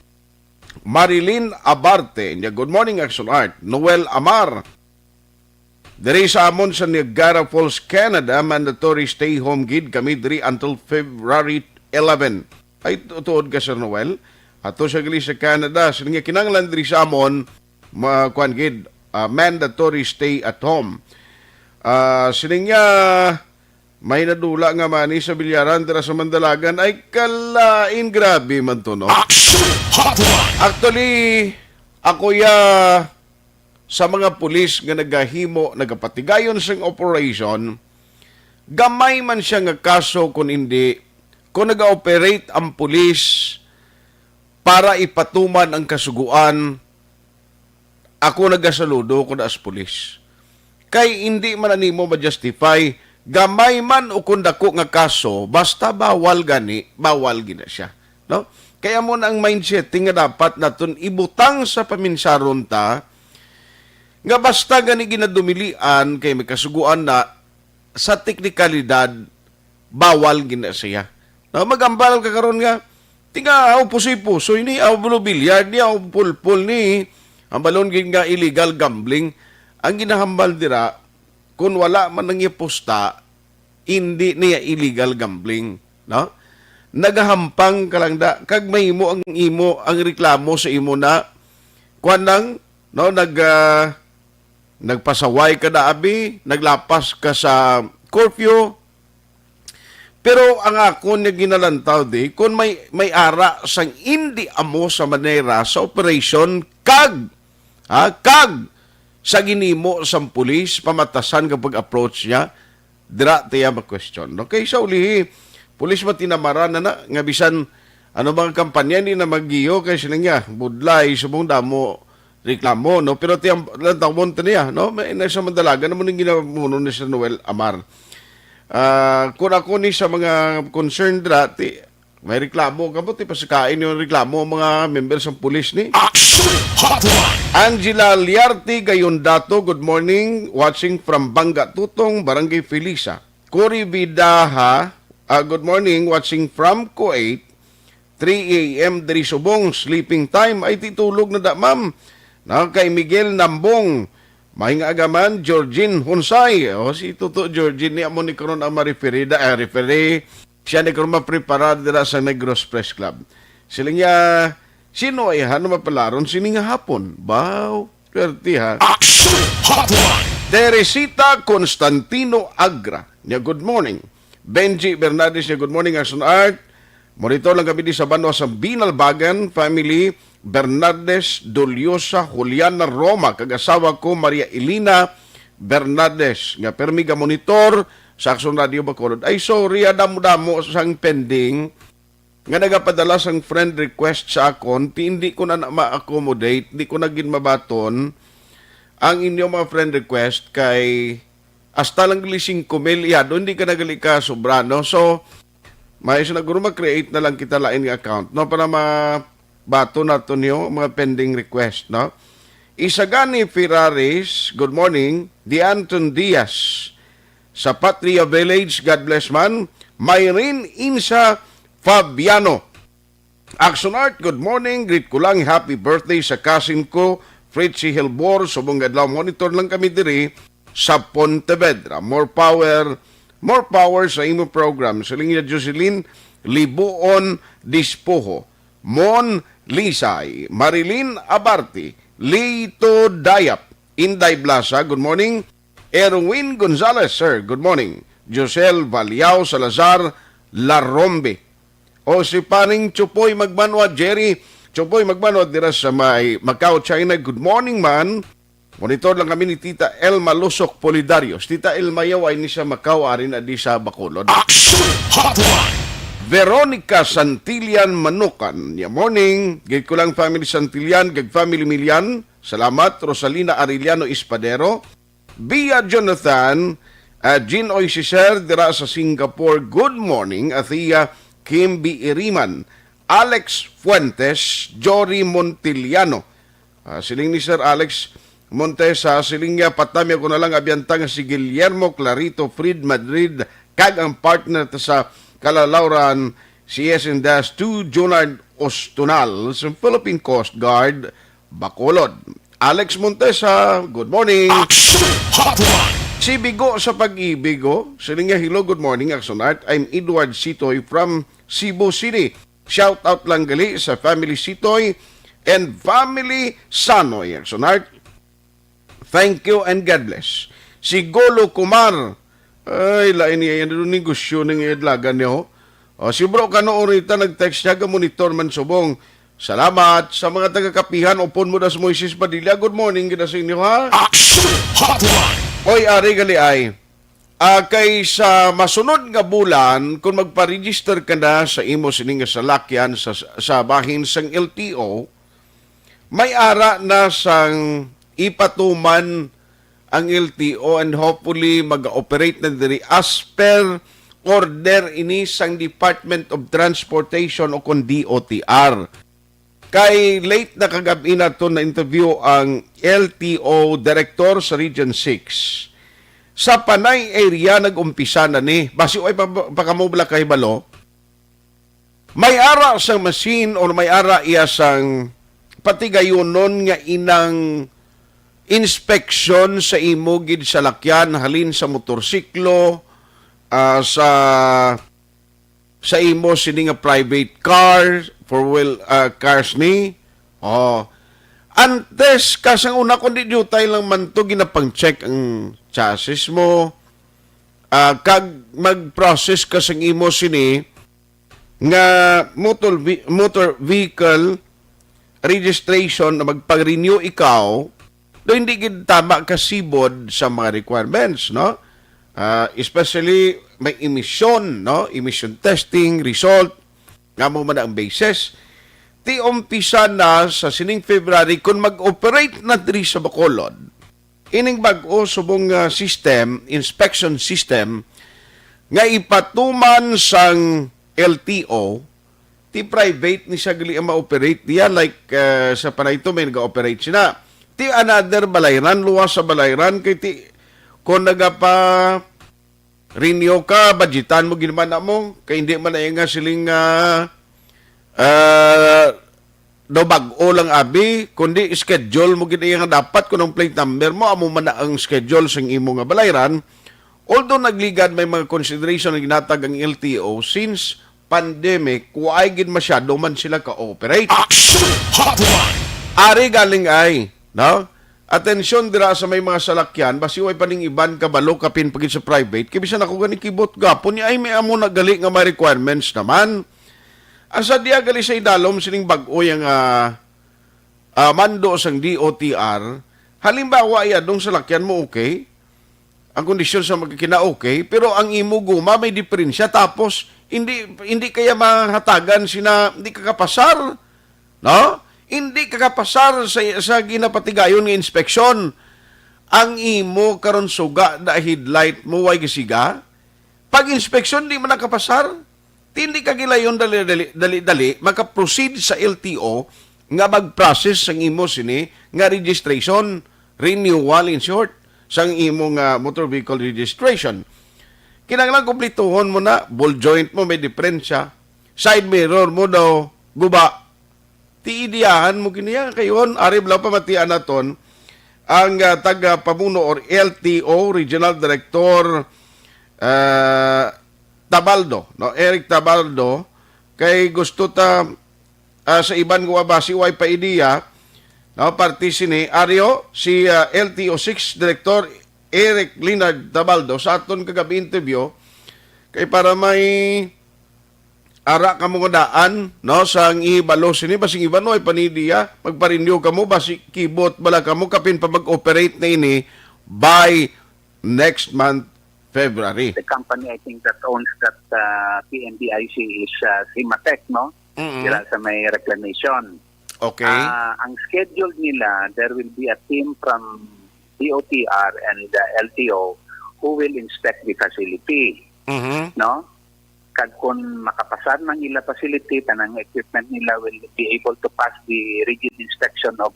Marilyn Abarte. Good morning, Action Art. Noel Amar. Diri sa amon sa Niagara Falls, Canada, mandatory stay home gid kami diri until February 11. Ay tuod ka Sir Noel. Ato sa gali sa Canada, sininga kinanglan diri sa amon kuan gid mandatory stay at home. Sininga may nadula nga mani sa bilyaran dira sa Mandalagan ay kalain grabe man to, no? Action Hotline. Actually, ako sa mga pulis nga nagahimo, nagapatigayon siyang operation, gamay man siya nga kaso kung hindi, kung nag-operate ang pulis para ipatuman ang kasuguan, ako nagasaludo ko na as pulis. Kay hindi man nimo ma-justify, gamay man o kung dako nga kaso, basta bawal gina siya. No? Kaya mo na ang mindset nga dapat naton ibutang sa paminsaron ta, nga basta gani ginadumilian kay may kasuguan na sa teknikalidad, bawal gina siya. No? Magambal ka karon nga, tinga aw pusoy-pusoy ni, aw bilyard ni, aw pulpul ni, ang balon nga illegal gambling. Ang ginahambal dira, kung wala man nang iposta, hindi niya illegal gambling. No? Nagahampang ka lang da, kag may imo ang reklamo sa imo na, kuan lang, no, nagpasaway ka na abi, naglapas ka sa curfew, pero ang ako niya ginalantaw di, kung may ara sang hindi amo sa manera sa operation, kag sa ginimo sang pulis, pamatasan kapag approach niya, dira tiya mag-question. Okay, so ulihi, pulis matinamaran na nga bisan, ano mga kampanya ni na magiyo, kay sila nga, budlay, subong damo, reklamo, no? Pero tiyang lantawon niya, no? May nasa Mandalagan naman yung ginamuno ni Sir Noel Amar. Kung ako ni sa mga concerned dati, may reklamo, kabuti pa sa kain yung reklamo mga members ng pulis ni. Action Hotline. Angela Liarte Gayondato, good morning, watching from Bangga Tutong, Barangay Felisa. Cory Vidaha, good morning, watching from Kuwait, 3 a.m. dari subong, sleeping time, ay titulog na da, ma'am. Na kay Miguel Nambong, mahinga agaman, Georgine Hunsay. O, si Tuto Georgine, niya mo ni karon ang referee, siya ni karon mapreparar dira sa Negros Press Club. Sila niya, sino ay ano mapalaron? Sini nga hapon. Baw, perti ha. Action Hotline. Teresita Constantino Agra, niya good morning. Benji Bernardes, niya good morning, Arson Art. Monitor lang kami di sa Banwa sa Binalbagan, family, Bernardes Doliosa Juliana Roma, kag-asawa ko Maria Elina Bernardes, nga permiga monitor sa Action Radio Bacolod. Ay sorry, damo-damo sang pending nga nagapadala sang friend request sa akon, hindi ko na ma-accommodate, hindi ko na ginmabaton ang inyong mga friend request kay hasta lang gilising kumilya, doon hindi ka nagalika sobra, no? So, may isa na guro mag-create na lang kita lain nga account, no? Para bato na ito niyo, mga pending request, no? Isagani Ferraris, good morning. Dianton Diaz, sa Patria Village, God bless man. Mayrin Insa Fabiano. Action Art, good morning. Greet ko lang, happy birthday sa cousin ko, Fritzy Hilbor. Subong adlaw, monitor lang kami diri sa Pontevedra. More power sa imo program. Silingya Jocelyn Libuon Dispoho. Mon Lisay, Marilyn Abarte, Lito Dayap, Inday Blasa, good morning. Erwin Gonzalez, sir, good morning. Josel Valiao Salazar Larombe. O si Paring Chupoy Magbanwa, Jerry Chupoy Magbanwa, dira sa may Macau, China, good morning man. Monitor lang kami ni Tita Elma Lusok Polidarios. Tita Elma yaw ay ni sa Macau, arin na di sa Bacolod. Action Hotline. Veronica Santillan Manukan. Yeah, morning. Gig ko lang family Santillan, gig family Milian. Salamat. Rosalina Arellano Espadero. Bia Jonathan. Jean Oisiser, dira sa Singapore. Good morning. Athea Kimby Iriman. Alex Fuentes. Jory Montiliano. Siling ni Sir Alex Montes. Siling niya patamya ko na lang abiyantang si Guillermo Clarito Frid Madrid. Kag ang partner sa Kalalauran, CS&2 Junard Ostunal sa Philippine Coast Guard, Bacolod. Alex Montesa, good morning. Action Hotline. Si Bigo sa Pag-ibigo, sininga hello, good morning, Action Art. I'm Edward Sitoy from Cebu City. Shout out lang gali sa family Sitoy and family Sanoy, Action Art. Thank you and God bless. Si Golo Kumar Ay, lain niya yan doon negosyo ng idlagan niyo. O, si bro ka noon rita nag-text siya ka monitor man subong. Salamat sa mga taga-kapihan. Upon mo das Moises Padilla. Good morning kita sa inyo ha. Action Hotline. Oy, ari gali ay. Kay sa masunod nga bulan, kung magpa-register ka na sa imo sining nga salakyan sa bahin sang LTO, may ara na sang ipatuman ang LTO and hopefully mag-operate na diri as per order ini sang Department of Transportation o kung DOTR. Kay late na kagabi na to na interview ang LTO Director sa Region 6. Sa Panay area nag-umpisa na ni. Basi oy pakamubla kay balo. May ara sang machine or may ara iya sang patigayonon nga inang inspection sa imo gid sa lakyan halin sa motorsiklo sa imo sini nga private car four-wheel cars ni. Antes kasang una kundi jutay lang man to ginapang-check ang chassis mo. Kag mag-process ka sang imo sini nga motor vehicle registration na magpag-renew ikaw, do hindi gid tama ka sibod sa mga requirements, no? Especially may emission, no? Emission testing, result, nga mo man ang basis. Ti umpisa na sa sining February kung mag-operate na diri sa Bacolod. Ining bag-o subong system, inspection system, nga ipatuman sang LTO, ti private ni siya gali ang ma-operate diya, like sa panay ito may nag-operate sila. Ti another balayran, luwas sa balayran, kay ti kung nagapa renew ka, budgetan mo ginamana mo, kay hindi man na nga siling daw bag-o lang abi, kundi schedule mo gid nga dapat kung ang plate number mo amo man na ang schedule sang imo nga balayran. Although nagligad may mga consideration na ginatag ang LTO since pandemic, kuay gid masyado man sila ka-operate. Action Hotline. Ari galing ay, no? Atensyon dira sa may mga salakyan, basi way paning iban kabalo kapin pagit sa private, kay bisan ako gani kibot gapon ni ay may amo nagali nga may requirements naman. Asa diya gali sa idalom sining bag-o yang mando sang DOTR, halimbawa ay adong salakyan mo okay, ang kondisyon sa magkina okay, pero ang imo guma may diferensya tapos hindi kaya mahatagan sina hindi kakapasar, no? Hindi kakapasar sa ginapatigayon nga inspeksyon. Ang imo karon suga da headlight mo way gisiga. Pag inspeksyon di man nakapasar, hindi ka gilayon dali maka-proceed sa LTO nga mag-process sang imo sini nga registration, renewal in short, sang imo nga motor vehicle registration. Kinahanglan kumplituhon mo na, ball joint mo may diferensya, side mirror mo daw guba. Tiidiyahan mo kiniya kayon, ari bla pamatian naton ang taga-pamuno or LTO Regional Director Tabaldo, no? Eric Tabaldo, kay gusto ta sa iban ko basi way pa idea, no? Parti sini Ario, si LTO 6 Director Eric Leonard Tabaldo sa aton kagabi interview kay para may ara ka mo daan, no? Sa ang ihibalo sini basing iban no ay panidiya magpa-renew ka mo basi kibot bala ka mo kapin pa mag-operate na ini by next month February. The company I think that owns that PNDIC is Simatec, no? Sila sa may reclamation. Okay. Ang schedule nila, there will be a team from DOTR and the LTO who will inspect the facility. No? Kag kung makapasar ng ila facility, tanang equipment nila will be able to pass the rigid inspection of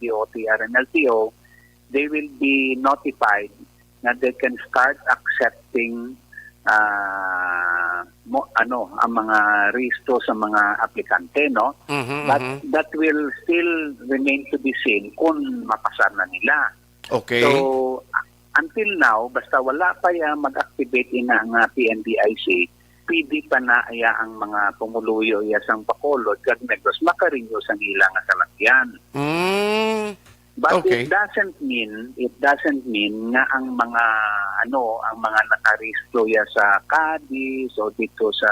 DOTR and LTO, they will be notified na they can start accepting ang mga rehistro sa mga aplikante, no? But that will still remain to be seen kung mapasar na nila. Okay. So, until now, basta wala pa mag-activate ang PNDIC, pwede pa na ang mga pumuluyo sang Bacolod kag Negros makarenew sang ilang salakyan. But Okay. it doesn't mean nga ang mga nakarehistro ya sa Cadiz o dito sa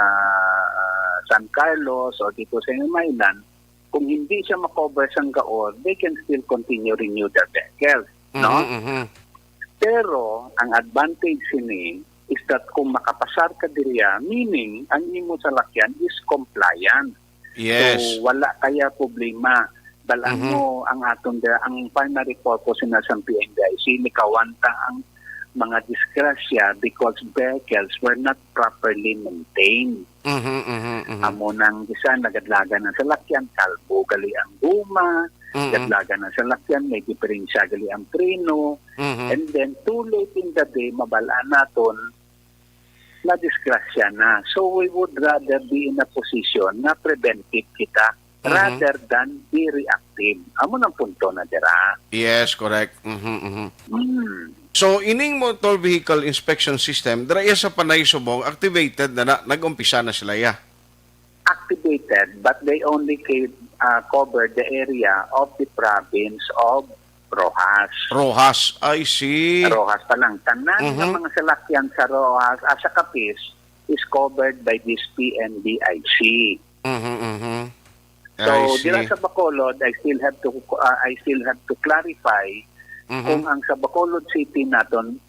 San Carlos o dito sa Imaylan, kung hindi siya makover sa gaon, they can still continue renew their vehicles, no? Pero ang advantage sini is that kung makapasar ka diriya, meaning ang imo salakyan is compliant. Yes. So wala kaya problema. Dalaan mo ang aton ang primary purpose na sa PNDIC ni kawanta ang mga disgrasya because vehicles were not properly maintained. Amo nang isa nagadlagan ng salakyan, kalbo gali ang guma, gadlagan ng salakyan, may diferensya gali ang preno, and then too late in the day, mabalaan naton na disgrasya na. So we would rather be in a position na preventive kita rather than be reactive. Amo nang punto na dira. Yes, correct. So, ining motor vehicle inspection system, dara sa Panay Subong, activated na nag-umpisa na sila ya. Activated, but they only cover the area of the province of Rojas. Rojas, I see. Rojas pa lang. Tanan ng mga salakyan sa Rojas, sa Capiz, is covered by this PNDIC. So, I see. dira sa Bacolod, I still have to clarify kung ang sa Bacolod City naton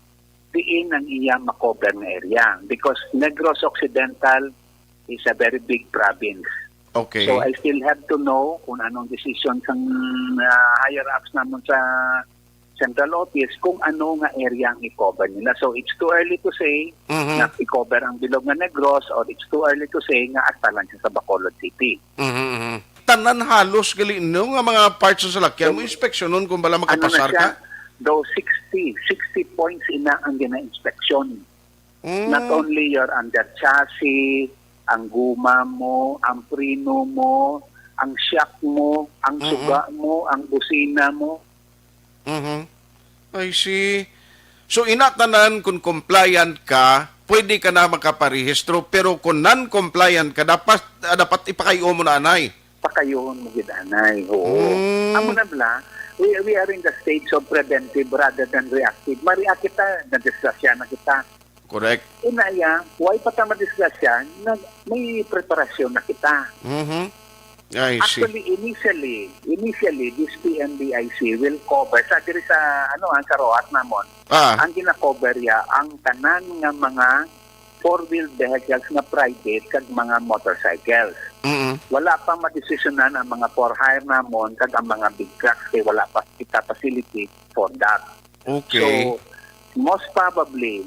diin ang iya makover na area because Negros Occidental is a very big province. Okay. So I still have to know kung anong decision ng higher ups naman sa central office kung ano nga area ang i-cover nila. So it's too early to say na i-cover ang bilog nga Negros or it's too early to say nga asa lang siya sa Bacolod City. Tanan halos gali no nga mga parts sa salakyan mo inspeksyonon kung bala makapasar ka. Though 60 points ina ang gina-inspeksyon. Not only your under chassis, ang guma mo, ang preno mo, ang shock mo, ang suga mo, ang busina mo. I see. So inatanan kung compliant ka, pwede ka na makaparehistro pero kung non-compliant ka dapat ipakayo mo na anay. Pakayon mo gidanay. Oo. Amo na bla, we are in the stage of preventive rather than reactive. Ma-react kita, nadisgrasya na kita. Correct. Inaya, why pa ta madisgrasya, may preparasyon na kita. I see. Actually, initially, this PNDIC will cover, sa diri sa, sa Roat namon, ang gina-cover ya, ang tanan nga mga four-wheel vehicles na private kag mga motorcycles. Wala pa madesisyonan ang mga for-hire namon kag ang mga big trucks kay wala pa kita facility for that. Okay. So, most probably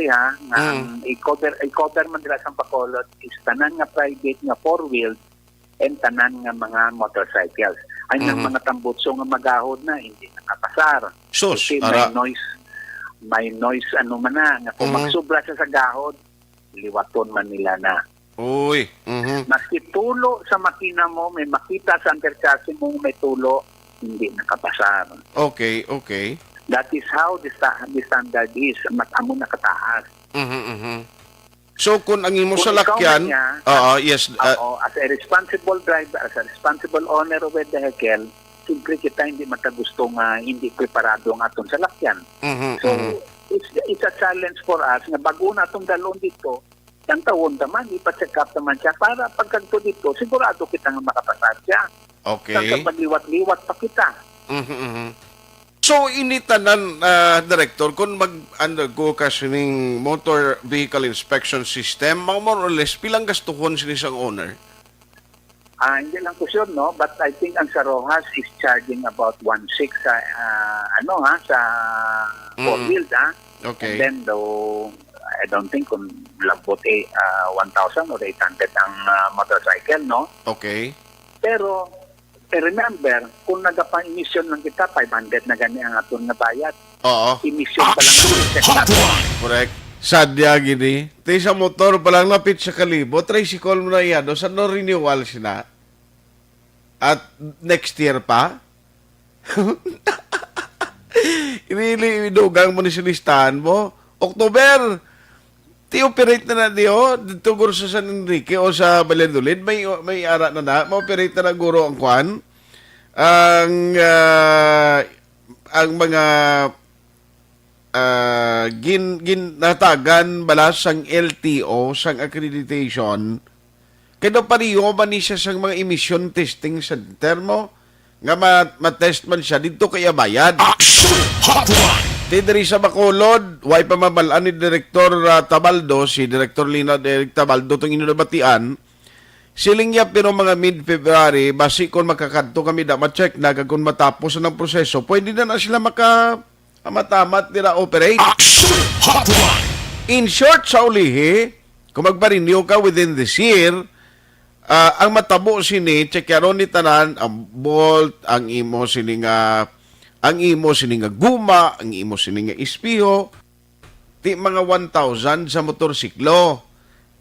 ha, nga i-cover man nila sa Bacolod is tanan nga private nga four-wheel and tanan nga mga motorcycles. Ay nang mga tambutso nga magahod na, hindi nakapasar. Sus, kasi may noise nga kung magsubra siya sa gahod, liwaton man nila na. Uy. Maski tulo sa makina mo, may makita sa underchassis mo may tulo, hindi nakapasar. Okay. That is how the standard is. Amo nakataas. So kung ang imo Kung salakyan, ikaw yes. As a responsible driver, as a responsible owner of a vehicle, siyempre kita hindi matagusto nga hindi preparado ang atong salakyan. So, it's a challenge for us na bago na itong dalon dito, ang tawon naman, ipacheck up naman siya para pagkanto dito, sigurado kita nga makapasar siya. Okay. Sa pagliwat-liwat pa kita. So, initanan, Director, kung mag-undergo ka sining motor vehicle inspection system, more or less, pilang gastuhon sinisang owner? Hindi lang ko sure, no? But I think ang sa Rojas is charging about 1.6 sa, sa four-wheels, Okay. And then, though, I don't think kung labot 1,000 or 800 ang motorcycle, no? Okay. Pero, remember, kung nagapa-emission lang kita, 500 na gani ang aton na bayad. Oo. Emission pa lang ang check natin. Correct. Sadya gini. Tay sa motor palang lapit sa kalibo, tricycle mo na yan. O sa no renewal sila. At next year pa. Really, inugang mo ni silistahan mo. October, ti-operate na diyo. Dito guro sa San Enrique o sa Valladolid. May ara na ma-operate na guro ang kwan. ang mga ginatagan balas sang LTO sang accreditation kaya pariyo man ni siya sang mga emission testing sa termo nga matest man siya dito kaya bayad. Action Hotline. Diri sa Bacolod, way pa mabalaan ni Direktor Tabaldo, si Direktor Lina Derek Tabaldo, itong inunabatian, siling niya pero mga mid-February, basi kung makakadto kami na ma-check na kung matapos na ng proseso, pwede na sila matamat nila operate. Action Hotline. In short, sa ulihi, kung magpa-renew ka within this year, ang matabo sini, checkyaron ni tanan, ang bolt, ang imo sini nga guma, ang imo sini nga ispiho, ti mga 1,000 sa motorsiklo.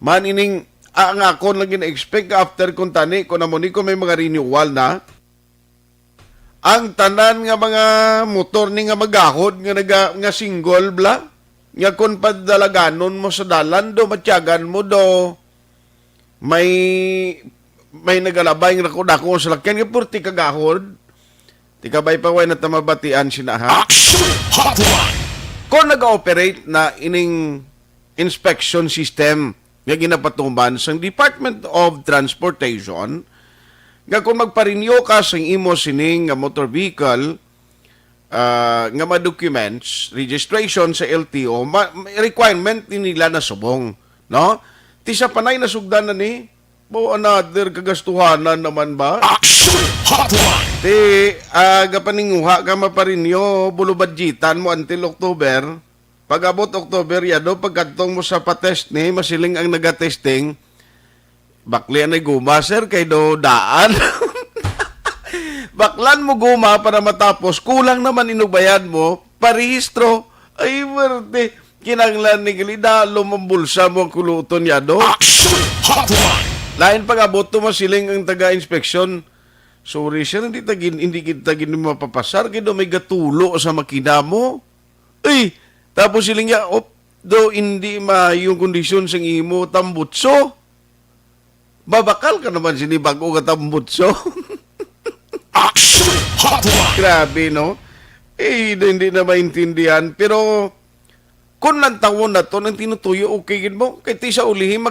Manining, ang ako lang gina-expect after kung tani, kung namuni ko may mga renewal na, ang tanan nga mga motor ni nga magahod, nga single bla, nga kung padalaganon mo sa dalan do, matyagan mo do, may nagalabay nga dako sa lakyan, nga purti kagahod, di kabay pa way na tamabatian sinaha. Action Hotline. Kung nag-operate na ining inspection system nga ginapatuman sa Department of Transportation, nga kung magpa-renew ka sa imo sining nga motor vehicle, nga ma-documents, registration sa LTO, requirement ni nila na subong. No? Ti sa panay na sugdan na ni, another kagastuhanan naman ba? Action Hotline. Ti, gapaninguha ka maparinyo, bulubadjitan mo until October. Pag abot October, yado, pagkatong mo sa patest ni, masiling ang nagatesting, baklian ay guma, sir, kay do daan. Baklan mo guma para matapos, kulang naman inubayad mo, parehistro, ay, werte, kinanglan ni Galida, lumambulsa mo ang kuluton yado. Action Hotline. Lain pag-abot to masiling ang taga-inspeksyon. Sorry sir, hindi kita gini mapapasar. Kaya may gatulo sa makina mo. Ay, tapos siling niya, do hindi yung kondisyon sa imo tambutso. Babakal ka naman sinibago ka tambutso. Action Hotline. Grabe, no? Hindi na maintindihan. Pero, kung nantawon na to, nang tinutuyo, okay mo. Kaya ti sa ulihin,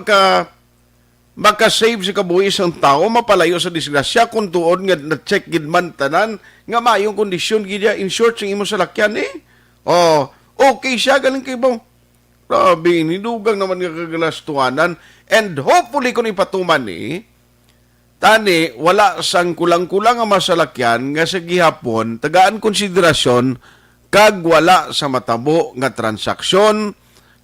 makasave si kabuhi isang tao, mapalayo sa disgrasya, kung tuon nga na-check gidman tanan, nga mayong kondisyon gidya, in short, sing imo sa lakyan okay siya, galing kay bang, grabe, nidugang naman nga kagalastuanan, and hopefully kung ipatuman tani, wala sang kulang-kulang ang masalakyan, nga sa gihapon, tagaan konsiderasyon, kag wala sa matabo nga transaksyon,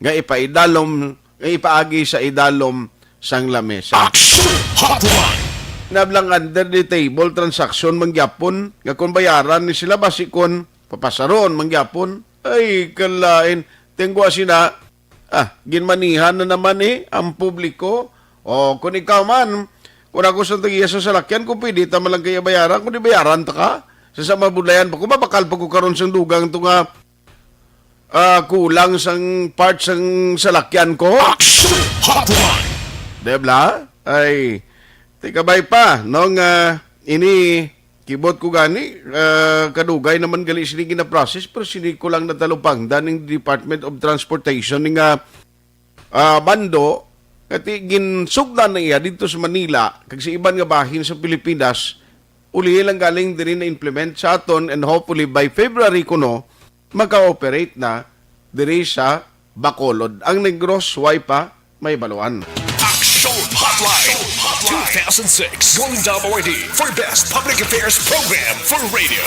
nga ipaagi sa idalom sang lamesa. Action Hotline. Nablang under the table transaction mangyapon, nga kung bayaran ni sila basikon, papasaron mangyapon, ay kalain, tengwa sina, ginmanihan na naman ang publiko, o kung ikaw man, kung ako sa tagiya sa salakyan, kung pwede, tama lang kaya bayaran, kung di bayaran ta ka, sa mabulayan pa, kung mabakal pa ko karon sang dugang ito nga, kulang sang part sang salakyan ko. Action Hotline. Debla, ay, tikabay pa, nung ini, kibot ko gani, kadugay naman gali sinigi na process, pero sini ko lang natalupang daning Department of Transportation nga bando, kati ginsugdan na iya dito sa Manila, kag sa iban nga bahin sa Pilipinas, uli lang galing din na implement sa aton, and hopefully by February kuno, magka-operate na diri sa Bacolod. Ang Negros, way pa, may baluan. Hotline 2006 Golden Dome Award for Best Public Affairs Program for Radio.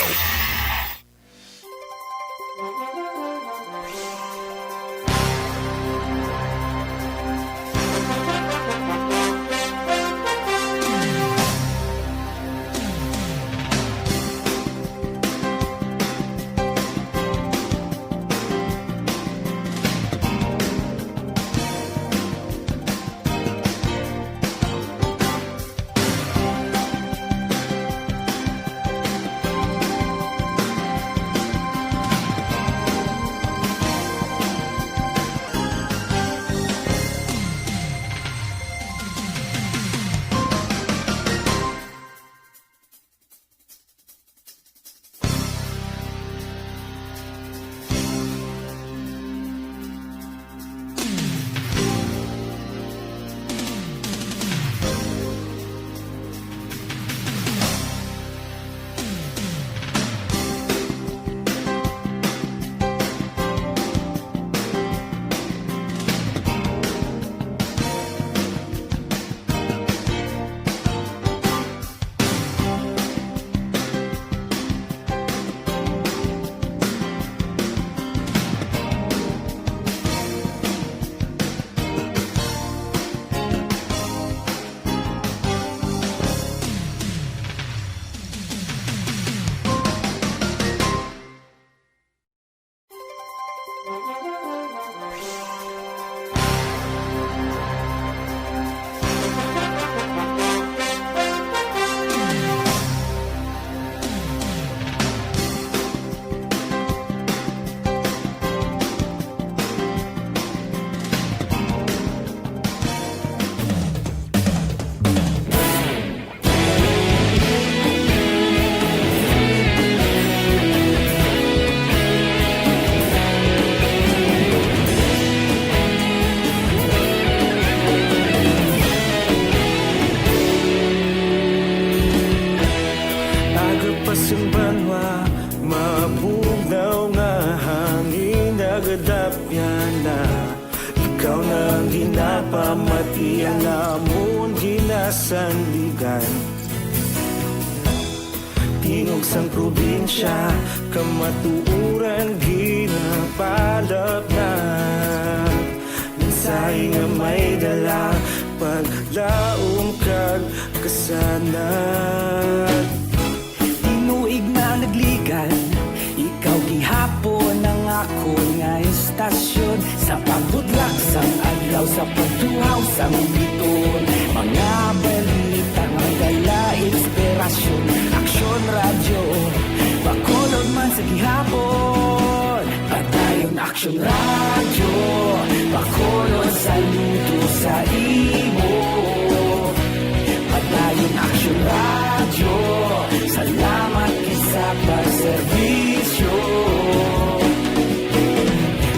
pamatian namon ginasandigan. Tingog sang probinsya, kamatuuran ginapalap na. Minsay nga may dala, paglaom kag kasanat. Tinuig na nagligan, ikaw gihapon ang ako nga istasyon. Sa pagbutlak sang adlaw, sa pagtuhaw sang biton. Mga balita nga dala inspirasyon. Aksyon radyo, bakolod man sa gihapon. Padayon aksyon radyo, bakolod sa luto sa imo. Padayon aksyon radyo, salamat kisa pagserbisyo.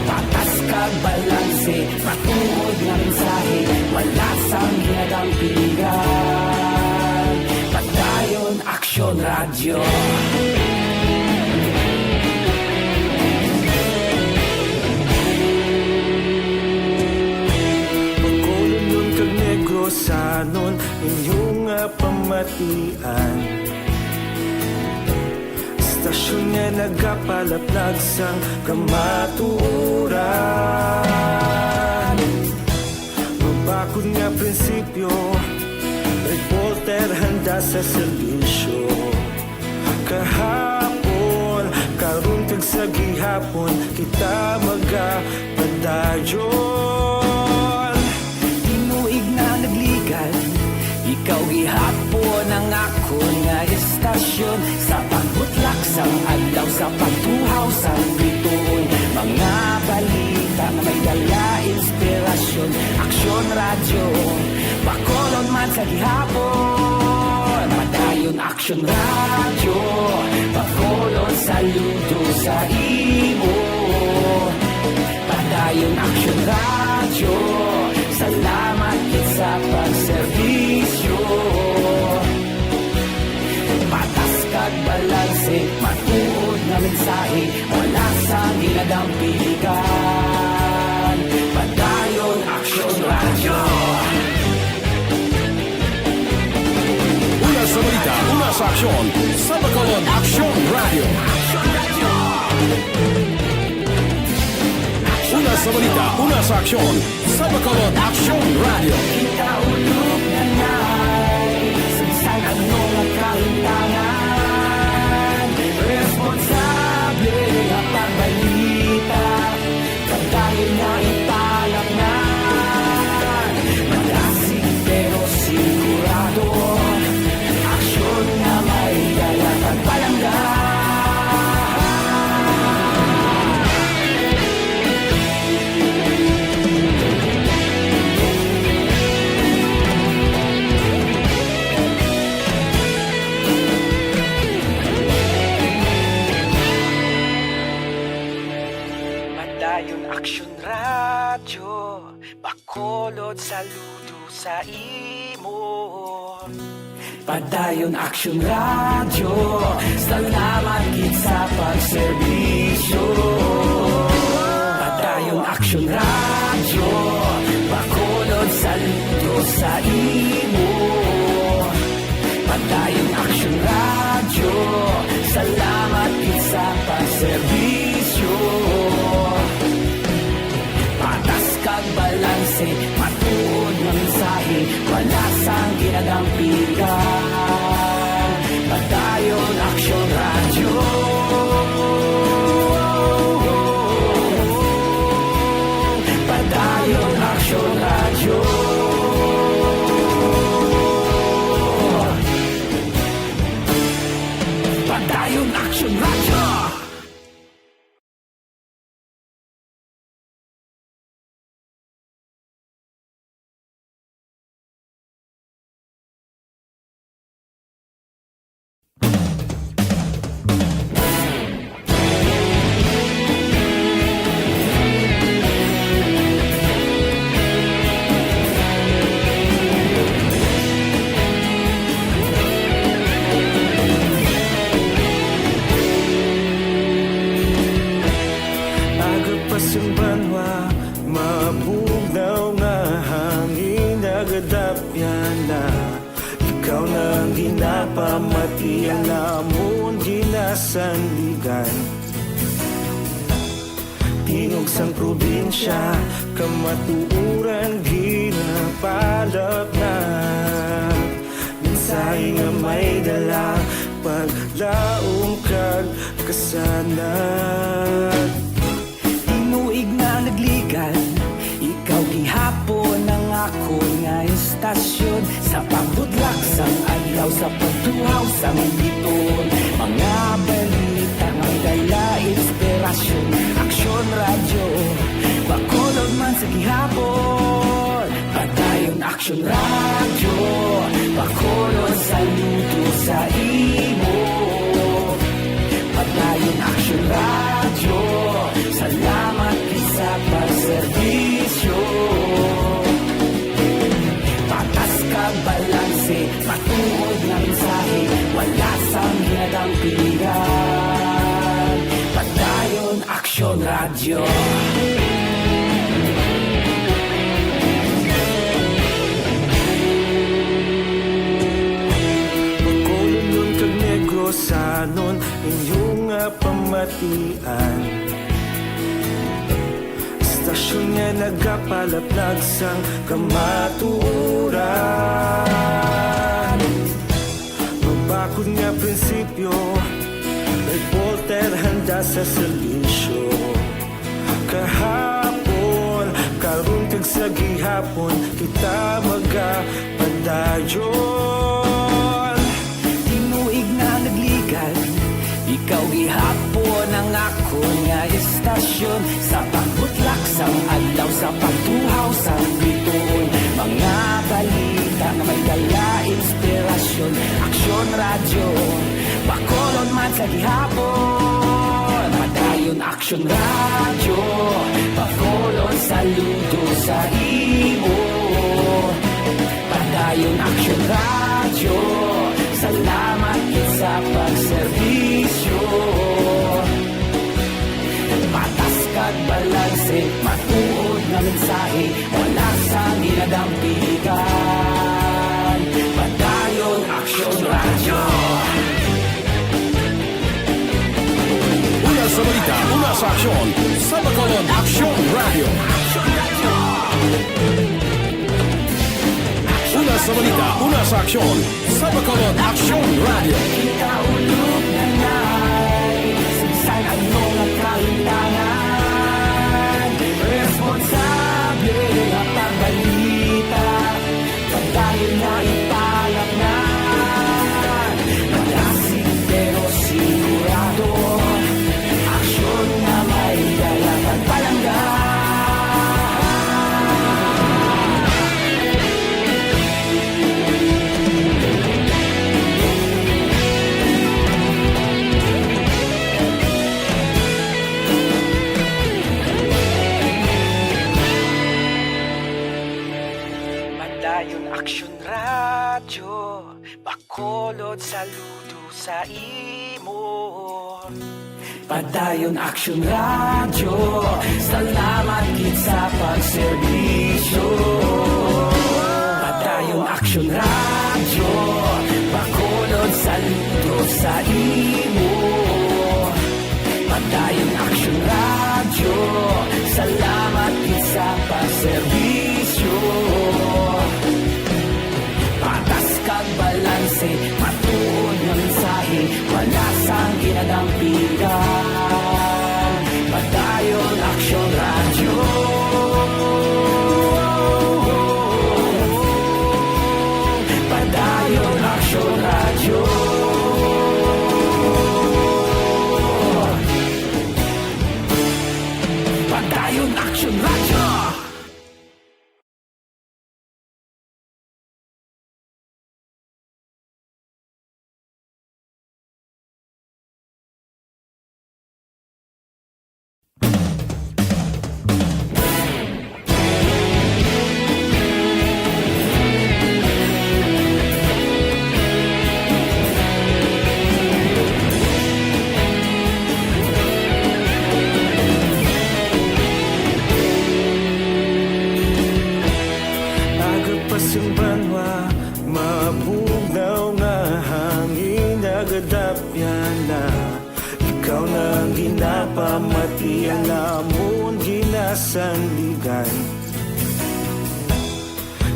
Patas kag balanse, matuod nga mensahe, wala sang ginagang piligan. Padayon aksyon radyo. Bakolod nun kag Negrosanon, inyong nga pamatian. Istasyon nga nagapalaplag sang kamaturan. Mabakod nga prinsipyo, reporter handa sa serbisyo. Kahapon, karon kag sa gihapon, kita magapadayon. Tinuig na nagligan, ikaw gihapon ang ako nga istasyon. Sa pagbutlak sang adlaw, sa pagtuhaw sang biton. Mga balita nga may dala inspirasyon. Aksyon radyo, bakolod man sa gihapon. Padayon aksyon radyo, bakolod saludo sa imo. Padayon aksyon radyo, salamat kit sa pagserbisyo. Patas kag balanse, matuod nga mensahe, wala sang ginagang piligan. Padayon aksyon radyo. Una sa balita, una sa aksyon. Sa Bacolod Aksyon Radio. Una sa balita, una sa aksyon. Sa Bacolod Aksyon Radio. Ikaulog na na'y sagsang anong kahintangan. Responsable nga pagbalita, pagdayon na italak na. Malasig pero sigurado, aksyon na may dalang pagpalanggan. Padayon aksyon radyo, bakolod saludo sa imo. Padayon aksyon radyo, salamat kit sa pagserbisyo. Padayon aksyon radyo, bakolod saludo sa imo. Padayon aksyon radyo, salamat kit sa pagserbisyo. Patas kag balanse, matuod nga mensahe, wala sang ginagang piligan. Padayon aksyon radyo. Padayon aksyon radyo. Padayon aksyon radyo. pamati ang namon ginasandigan. Tingog sang probinsya, kamatuuran ginapalap na. Minsay nga may dala, paglaong kag kasanat. Tinuig na nagligan, ikaw gihapon ang ako nga istasyon. Sa pagbutlak sang adlaw, sa pagtuhaw sang biton. Mga balita nga dala inspirasyon. Aksyon radyo, bakolog man sa gihapon. Padayon aksyon radyo, bakolog saludo sa imo. Padayon aksyon radyo, salamat sa pagserbisyo. Patas kag balanse, matuod na mensahe, wala sang ginadang pilihan. Padayon aksyon radyo. Pagkolon kag negrosanon, inyong nga pamatian. Istasyon nga nagapalaplag sang kamatuuran. Mabakod nga prinsipyo, reporter handa sa serbisyo. Kahapon, karon kag sa gihapon, kita magapadayon. Tinuig na nagligan, ikaw gihapon ang ako nga istasyon. Sa pagbutlak sang adlaw, sa pagtuhaw sang bituon. Mga balita nga may dala inspirasyon. Aksyon radyo, bakolon man sa gihapon. Padayon aksyon radyo, bakolon saludo sa imo. Padayon aksyon radyo, salamat sa pagserbisyo. Patas kag balanse, matuod na mensahe, wala sang ginadampigan. Padayon aksyon radyo. Una sa balita, una sa aksyon. Sa Bacolod Aksyon Radio. Una sa balita, una sa aksyon. Sa Bacolod Aksyon Radio. Ikaulog na na'y sinsan ano nga kailangan. Responsable ang pagbalita, pagdayon na ipalak na. Malasig pero sigurado, aksyon na may dalagang palangga. Padayon aksyon radyo, bakolod saludo sa imo. Padayon aksyon radyo, salamat gid sa pagserbisyo. Padayon aksyon radyo, bakolod saludo sa imo. Padayon aksyon radyo, salamat gid sa pagserbisyo. Patas kag balanse, matuod na mensahe, wala sang ginadampigan. Padayon aksyon radyo. Padayon aksyon radyo. Padayon aksyon radyo. Napamati ang amon ginasandigan.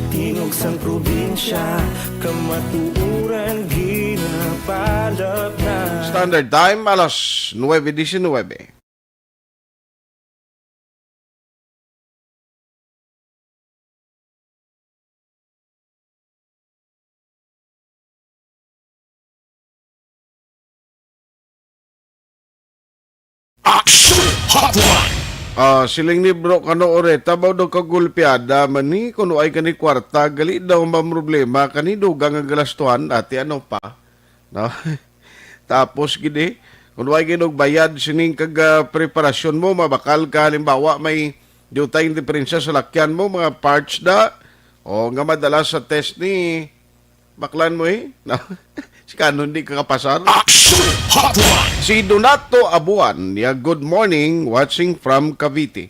Tingog sang probinsya, kamatuuran ginapalap na. Standard Time, alas 9:19. Action Hotline. Siling ni bro kano ore tabaw daw kagulpiada mani kuno ay kani kwarta gali daw problema kani dugang ang galastuhan ati ano pa no. Tapos gidi kuno ay ginog bayad sining kag preparasyon mo mabakal ka halimbawa may diutay diferensya sa lakyan mo mga parts da o nga madalas sa test ni baklan mo no. Si kanon di kakapasar. Action Hotline. Si Donato Abuan, good morning, watching from Cavite.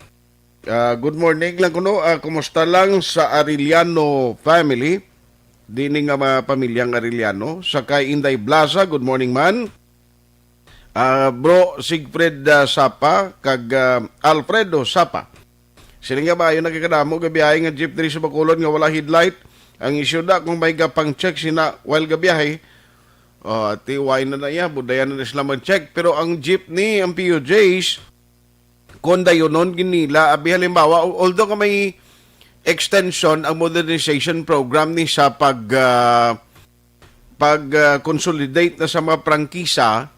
Good morning lang kuno, kumusta lang sa Arellano family? Dini nga mga pamilyang Arellano. Sa kay Inday Blaza, good morning man. Bro Sigfred Sapa, kag Alfredo Sapa. Sila nga ba, yun nakikadamo, gabiyahe nga jeep diri sa Bacolod nga wala headlight. Ang isyu da, kung may gapang check sina while gabiyahe, tiway na iya, budayan na sila mag-check. Pero ang jeepney, ang PUJs, kung dayonon ginila, abi halimbawa, although ka may extension ang modernization program ni sa consolidate na sa mga prangkisa,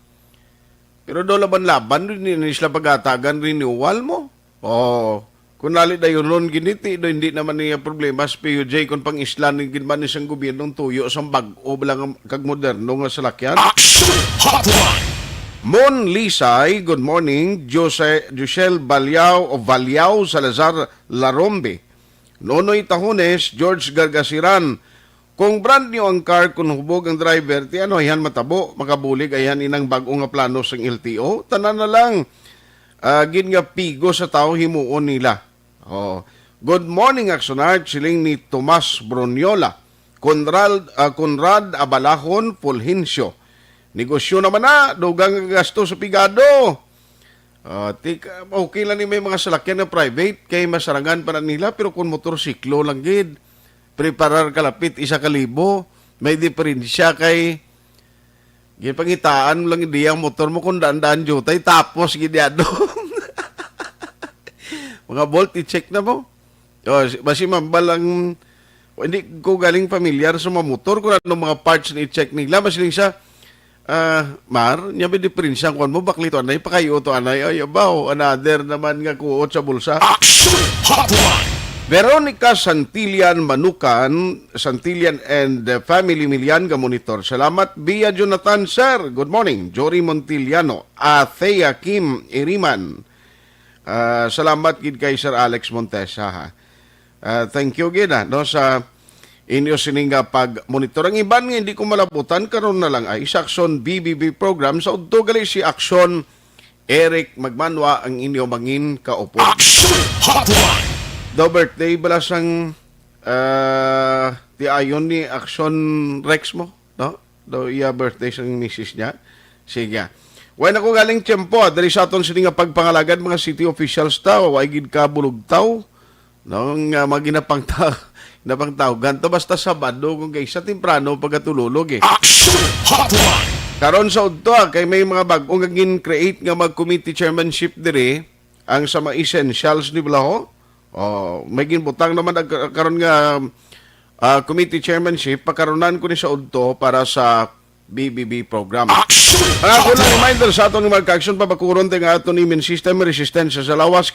pero do laban-laban rin sila pag-atagan renewal mo. Kung nali dayonon giniti, do hindi naman niya problema sa PUJ kung pang islan ng ginman isang gobyernong tuyo sa bag-o lang kag moderno nga salakyan. Action Hotline. Mon Lisay, good morning. Josel Balyao o Valyao Salazar Larombe. Nonoy Tahones, George Gargasiran. Kung brand new ang car, kung hubog ang driver, ti ano, ayan matabo, makabulig, ayan inang bago nga plano sa LTO. Tanan na lang, gin nga pigo sa tao himuon nila. Good morning, Axonard. Siling ni Tomas Broniola. Conrad Abalahon Fulgencio. Negosyo naman na, dugang gasto sa pigado. Okay lang ni may mga salakyan na private, kay masarangan pa na nila, pero kung motorsiklo lang gid, preparar kalapit 1,000, may diferensya kay gipangitaan lang hindi ang motor mo kung daan-daan jutay, tapos gidyado. Mga bolt, i-check na mo. Basi mambalang, hindi ko galing familiar sa mga motor, kung ano mga parts na i-check nila, basiling siya, Mar, niya may diferensya kung mo, baklito anay, pakayo to anay, ay abaw, another naman nga kuot sa bulsa. Action Hotline. Veronica Santillan Manukan, Santillan and Family Milian, monitor. Salamat, Bia Jonathan, sir. Good morning. Jory Montiliano, Athea Kim Iriman. Salamat gid kay Sir Alex Montesa. Thank you gid no, sa inyo sininga pag-monitor. Ang iban nga hindi ko malabutan, karon na lang ay sa Action BBB program. Sa udto gali si Action Eric Magmanwa ang inyo mangin kaupo. Action Hotline. Do birthday balas ang ti ayon ni Action Rex mo, no? Do iya birthday sang misis niya. Sige. When ako galing tiyempo, dali sa aton sininga pagpangalagad mga city officials taw, ay gid ka bulugtaw. No, nga maginapang tao. Ganto basta Sabado kung kaysa temprano pagkatululog Action Hotline. Karon sa udto kay may mga bag-o nga gin-create nga mag-committee chairmanship dire ang sa mga essentials ni Blaho. May ginbutang naman karon nga committee chairmanship pagkaronan ko ni sa udto para sa BBB program. Action Ako lang reminder sa atong mag-action pabakuron nga aton immune system resistensya sa lawas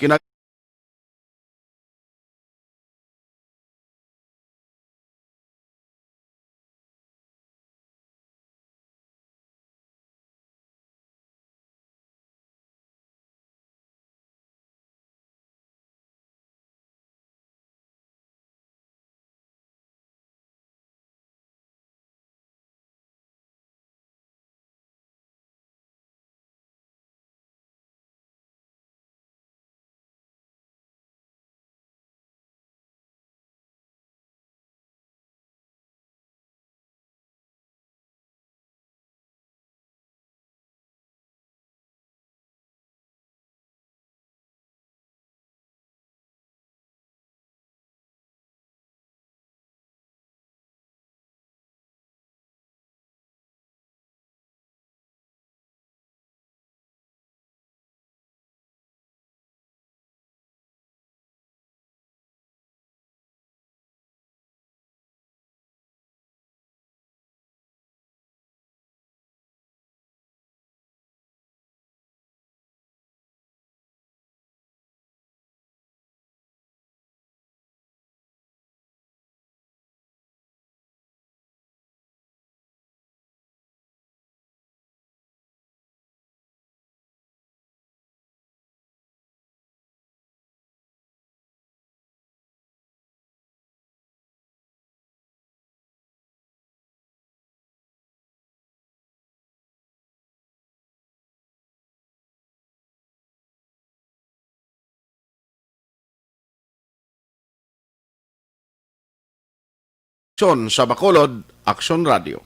Aksyon sa Bacolod, Aksyon Radio.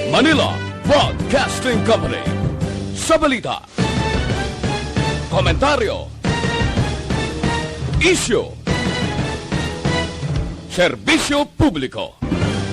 Manila Broadcasting Company. Sa balita, komentaryo, issue, serbisyo publiko.